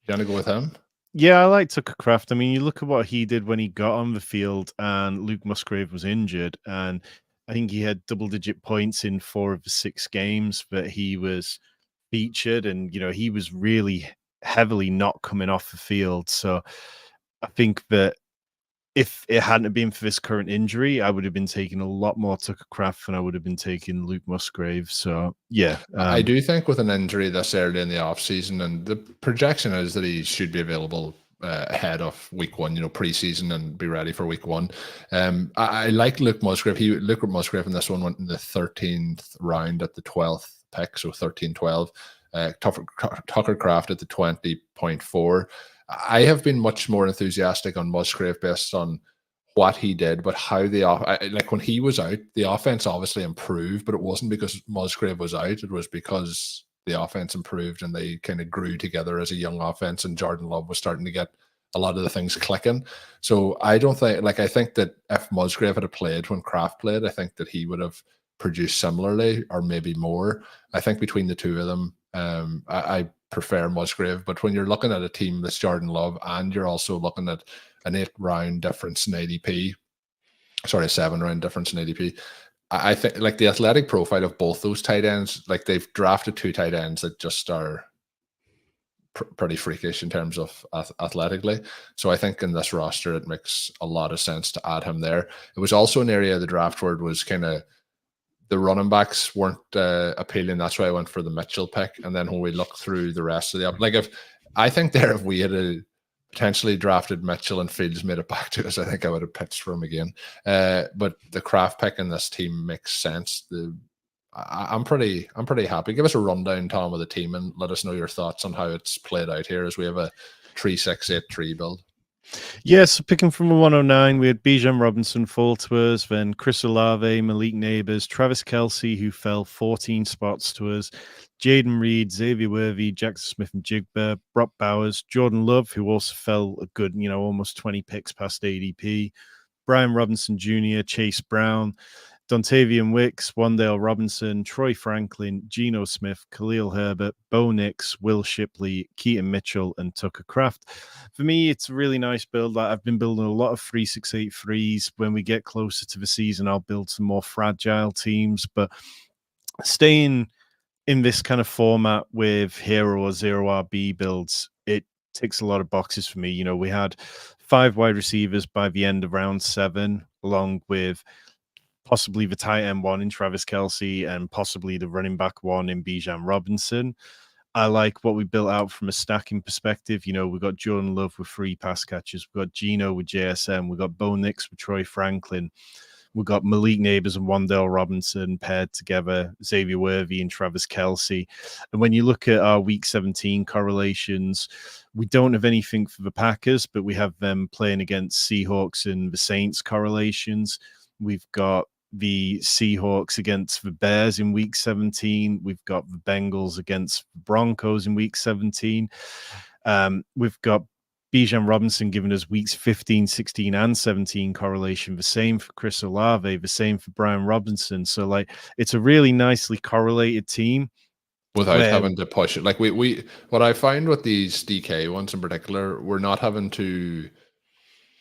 want to go with him? Yeah, I like Tucker Kraft. I mean, you look at what he did when he got on the field and Luke Musgrave was injured, and I think he had double-digit points in 4 of the 6 games that he was featured, and he was really heavily not coming off the field. So I think that if it hadn't been for this current injury, I would have been taking a lot more Tucker Kraft than I would have been taking Luke Musgrave. So, yeah. I do think with an injury this early in the offseason, and the projection is that he should be available ahead of week 1, preseason, and be ready for week 1. I like Luke Musgrave. Luke Musgrave in this one went in the 13th round at the 12th pick, so 13-12. Tucker Kraft at the 20.4. I have been much more enthusiastic on Musgrave based on what he did, but how like when he was out, the offense obviously improved, but it wasn't because Musgrave was out. It was because the offense improved and they kind of grew together as a young offense, and Jordan Love was starting to get a lot of the things clicking. So I think that if Musgrave had played when Kraft played, I think that he would have produced similarly or maybe more. I think between the two of them, I prefer Musgrave, but when you're looking at a team that's Jordan Love and you're also looking at an 8-round difference in ADP, sorry, a 7-round difference in ADP, I think like the athletic profile of both those tight ends, like they've drafted 2 tight ends that just are pretty freakish in terms of athletically. So I think in this roster, it makes a lot of sense to add him there. It was also an area of the draft where it was kind of the running backs weren't appealing. That's why I went for the Mitchell pick. And then when we look through the rest of if we had potentially drafted Mitchell and Fields made it back to us, I think I would have pitched for him again. But the Kraft pick in this team makes sense. I'm pretty happy. Give us a rundown, Tom, of the team and let us know your thoughts on how it's played out here as we have a 3-6-8-3 build. Yeah, so picking from a 109, we had Bijan Robinson fall to us, then Chris Olave, Malik Neighbors, Travis Kelce, who fell 14 spots to us, Jaden Reed, Xavier Worthy, Jackson Smith and Jigba, Brock Bowers, Jordan Love, who also fell a good, almost 20 picks past ADP, Brian Robinson Jr., Chase Brown, Dontavian Wicks, Wandale Robinson, Troy Franklin, Geno Smith, Khalil Herbert, Bo Nix, Will Shipley, Keaton Mitchell, and Tucker Kraft. For me, it's a really nice build. I've been building a lot of 3-6-8-3s. When we get closer to the season, I'll build some more fragile teams. But staying in this kind of format with hero or zero RB builds, it ticks a lot of boxes for me. You know, we had 5 wide receivers by the end of round 7, along with possibly the tight end 1 in Travis Kelce and possibly the running back 1 in Bijan Robinson. I like what we built out from a stacking perspective. You know, we got Jordan Love with 3 pass catches. We got Geno with JSM. We got Bo Nix with Troy Franklin. We got Malik Neighbors and Wan'Dale Robinson paired together, Xavier Worthy and Travis Kelce. And when you look at our Week 17 correlations, we don't have anything for the Packers, but we have them playing against Seahawks and the Saints correlations. We've got the Seahawks against the Bears in Week 17. We've got the Bengals against the Broncos in Week 17. We've got Bijan Robinson giving us weeks 15, 16, and 17 correlation. The same for Chris Olave, the same for Brian Robinson. So, like, it's a really nicely correlated team. Without having to push it. Like, we what I find with these DK ones in particular, we're not having to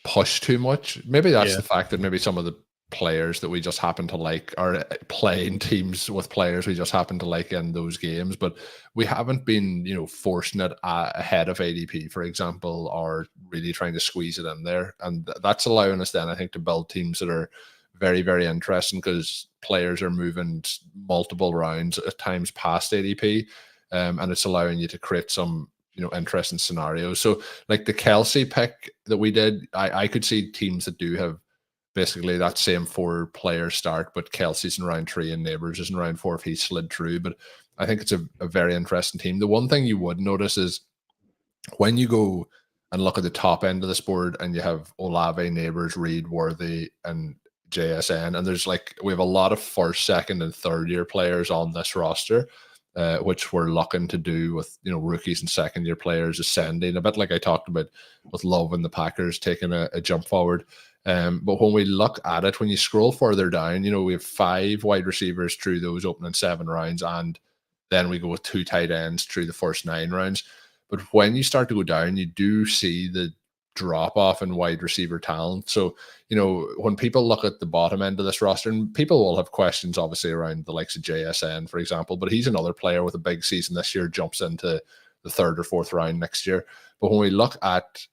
push too much. Maybe that's the fact that maybe some of the players that we just happen to like are playing teams with players we just happen to like in those games, but we haven't been, you know, forcing it ahead of ADP, for example, or really trying to squeeze it in there. And that's allowing us then, I think, to build teams that are very, very interesting because players are moving multiple rounds at times past ADP, and it's allowing you to create some, you know, interesting scenarios. So like the Kelce pick that we did, I could see teams that do have basically that same 4-player start, but Kelsey's in round 3 and Neighbors is in round 4 if he slid through. But I think it's a very interesting team. The one thing you would notice is when you go and look at the top end of this board and you have Olave, Neighbors, Reed, Worthy, and JSN, and there's like, we have a lot of first, second, and third year players on this roster, which we're looking to do with, you know, rookies and second year players ascending, a bit like I talked about with Love and the Packers taking a jump forward. But when we look at it, when you scroll further down, you know, we have 5 wide receivers through those opening 7 rounds, and then we go with 2 tight ends through the first 9 rounds. But when you start to go down, you do see the drop off in wide receiver talent. So, you know, when people look at the bottom end of this roster, and people will have questions obviously around the likes of JSN, for example, but he's another player with a big season this year, jumps into the 3rd or 4th round next year. But when we look at,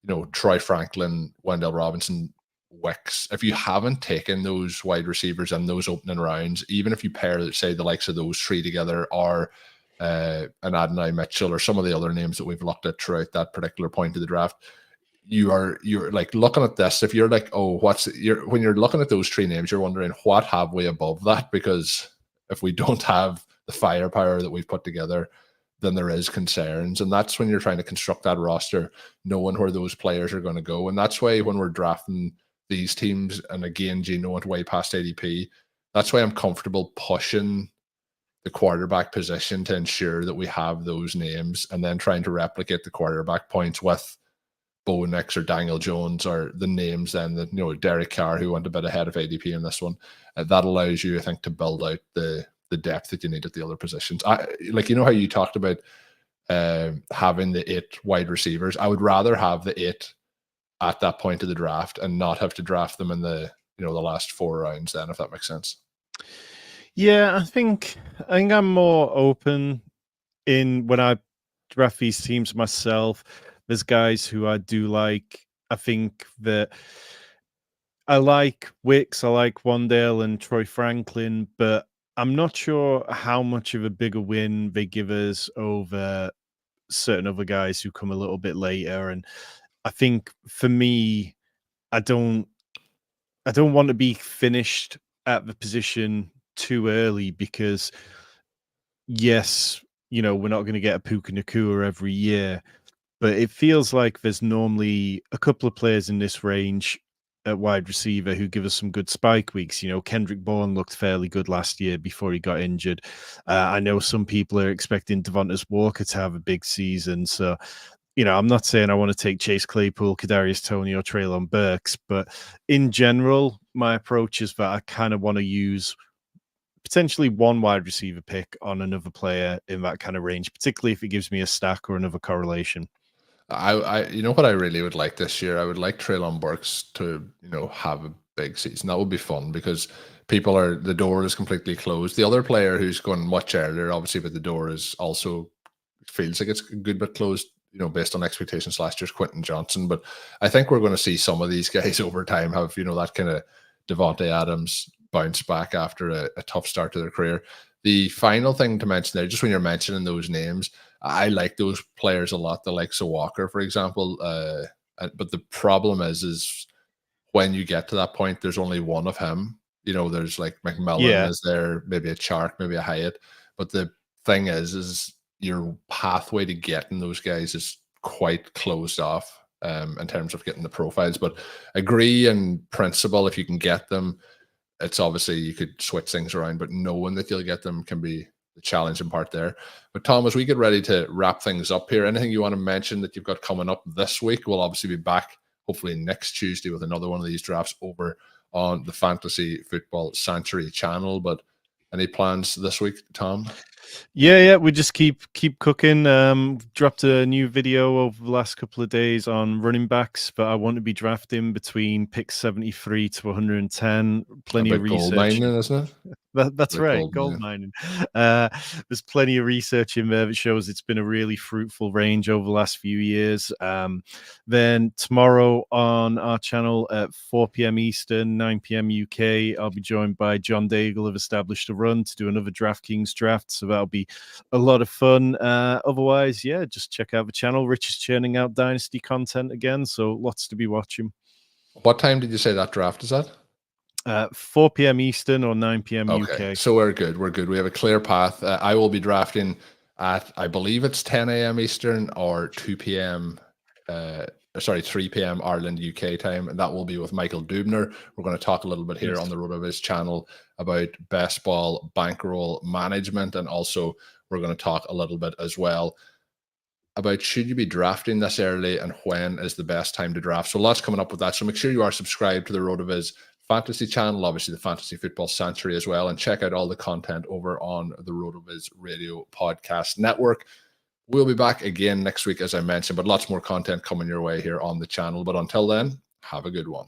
you know, Troy Franklin, Wan'Dale Robinson, Wicks, if you haven't taken those wide receivers in those opening rounds, even if you pair, say, the likes of those 3 together, or an Adonai Mitchell or some of the other names that we've looked at throughout that particular point of the draft, you're like looking at this. If you're like, oh, when you're looking at those 3 names, you're wondering, what have we above that? Because if we don't have the firepower that we've put together, then there is concerns. And that's when you're trying to construct that roster, knowing where those players are going to go. And that's why when we're drafting these teams, and again, Gino went way past ADP, that's why I'm comfortable pushing the quarterback position to ensure that we have those names, and then trying to replicate the quarterback points with Bo Nix or Daniel Jones, or the names then that, you know, Derek Carr, who went a bit ahead of ADP in this one. That allows you, I think, to build out the depth that you need at the other positions. Like, you know how you talked about having the 8 wide receivers? I would rather have the 8 at that point of the draft and not have to draft them in the, you know, the last 4 rounds then, if that makes sense. Yeah, I think I'm more open in when I draft these teams myself. There's guys who I do like. I think that I like Wicks, I like Wan'Dale and Troy Franklin, but I'm not sure how much of a bigger win they give us over certain other guys who come a little bit later. And I think for me, I don't want to be finished at the position too early, because yes, you know, we're not going to get a Puka Nakua every year, but it feels like there's normally a couple of players in this range at wide receiver who give us some good spike weeks. You know, Kendrick Bourne looked fairly good last year before he got injured. I know some people are expecting Devontae Walker to have a big season. So, you know, I'm not saying I want to take Chase Claypool, Kadarius Toney, or Treylon Burks, but in general, my approach is that I kind of want to use potentially one wide receiver pick on another player in that kind of range, particularly if it gives me a stack or another correlation. You know what I really would like this year? I would like Treylon Burks to, you know, have a big season. That would be fun, because the door is completely closed. The other player who's going much earlier, obviously, but the door is also feels like it's a good bit closed, based on expectations last year's Quentin Johnson. But I think we're going to see some of these guys over time have, that kind of Devontae Adams bounce back after a tough start to their career. The final thing to mention there, just when you're mentioning those names, I like those players a lot. The likes of Walker, for example. But the problem is when you get to that point, there's only one of him. There's like McMillan is there, maybe a Chark, maybe a Hyatt. But the thing is your pathway to getting those guys is quite closed off in terms of getting the profiles. But agree in principle, if you can get them, it's obviously you could switch things around, but knowing that you'll get them can be the challenging part there. But Tom, as we get ready to wrap things up here, anything you want to mention that you've got coming up this week? We'll obviously be back hopefully next Tuesday with another one of these drafts over on the Fantasy Football Sanctuary channel. But any plans this week, Tom? Yeah, we just keep cooking. Dropped a new video over the last couple of days on running backs, but I want to be drafting between picks 73 to 110. Plenty of research. Gold mining, isn't it? That's right, gold mining. There's plenty of research in there that shows it's been a really fruitful range over the last few years. Then tomorrow on our channel at 4 p.m. Eastern, 9 p.m. UK, I'll be joined by John Daigle of Established a Run to do another DraftKings draft. So that'll be a lot of fun. Otherwise, just check out the channel. Rich is churning out Dynasty content again, so lots to be watching. What time did you say that draft is at? 4 p.m. Eastern or 9 p.m. Okay, UK. so we're good. We have a clear path. I will be drafting at, I believe it's 10 a.m. Eastern or 2 p.m. 3 p.m. Ireland UK time, and that will be with Michael Dubner. We're going to talk a little bit here on the RotoViz channel about best ball bankroll management, and also we're going to talk a little bit as well about should you be drafting this early and when is the best time to draft. So lots coming up with that. So make sure you are subscribed to the RotoViz Fantasy channel, obviously the Fantasy Football Sanctuary as well, and check out all the content over on the RotoViz Radio Podcast Network. We'll be back again next week, as I mentioned, but lots more content coming your way here on the channel. But until then, have a good one.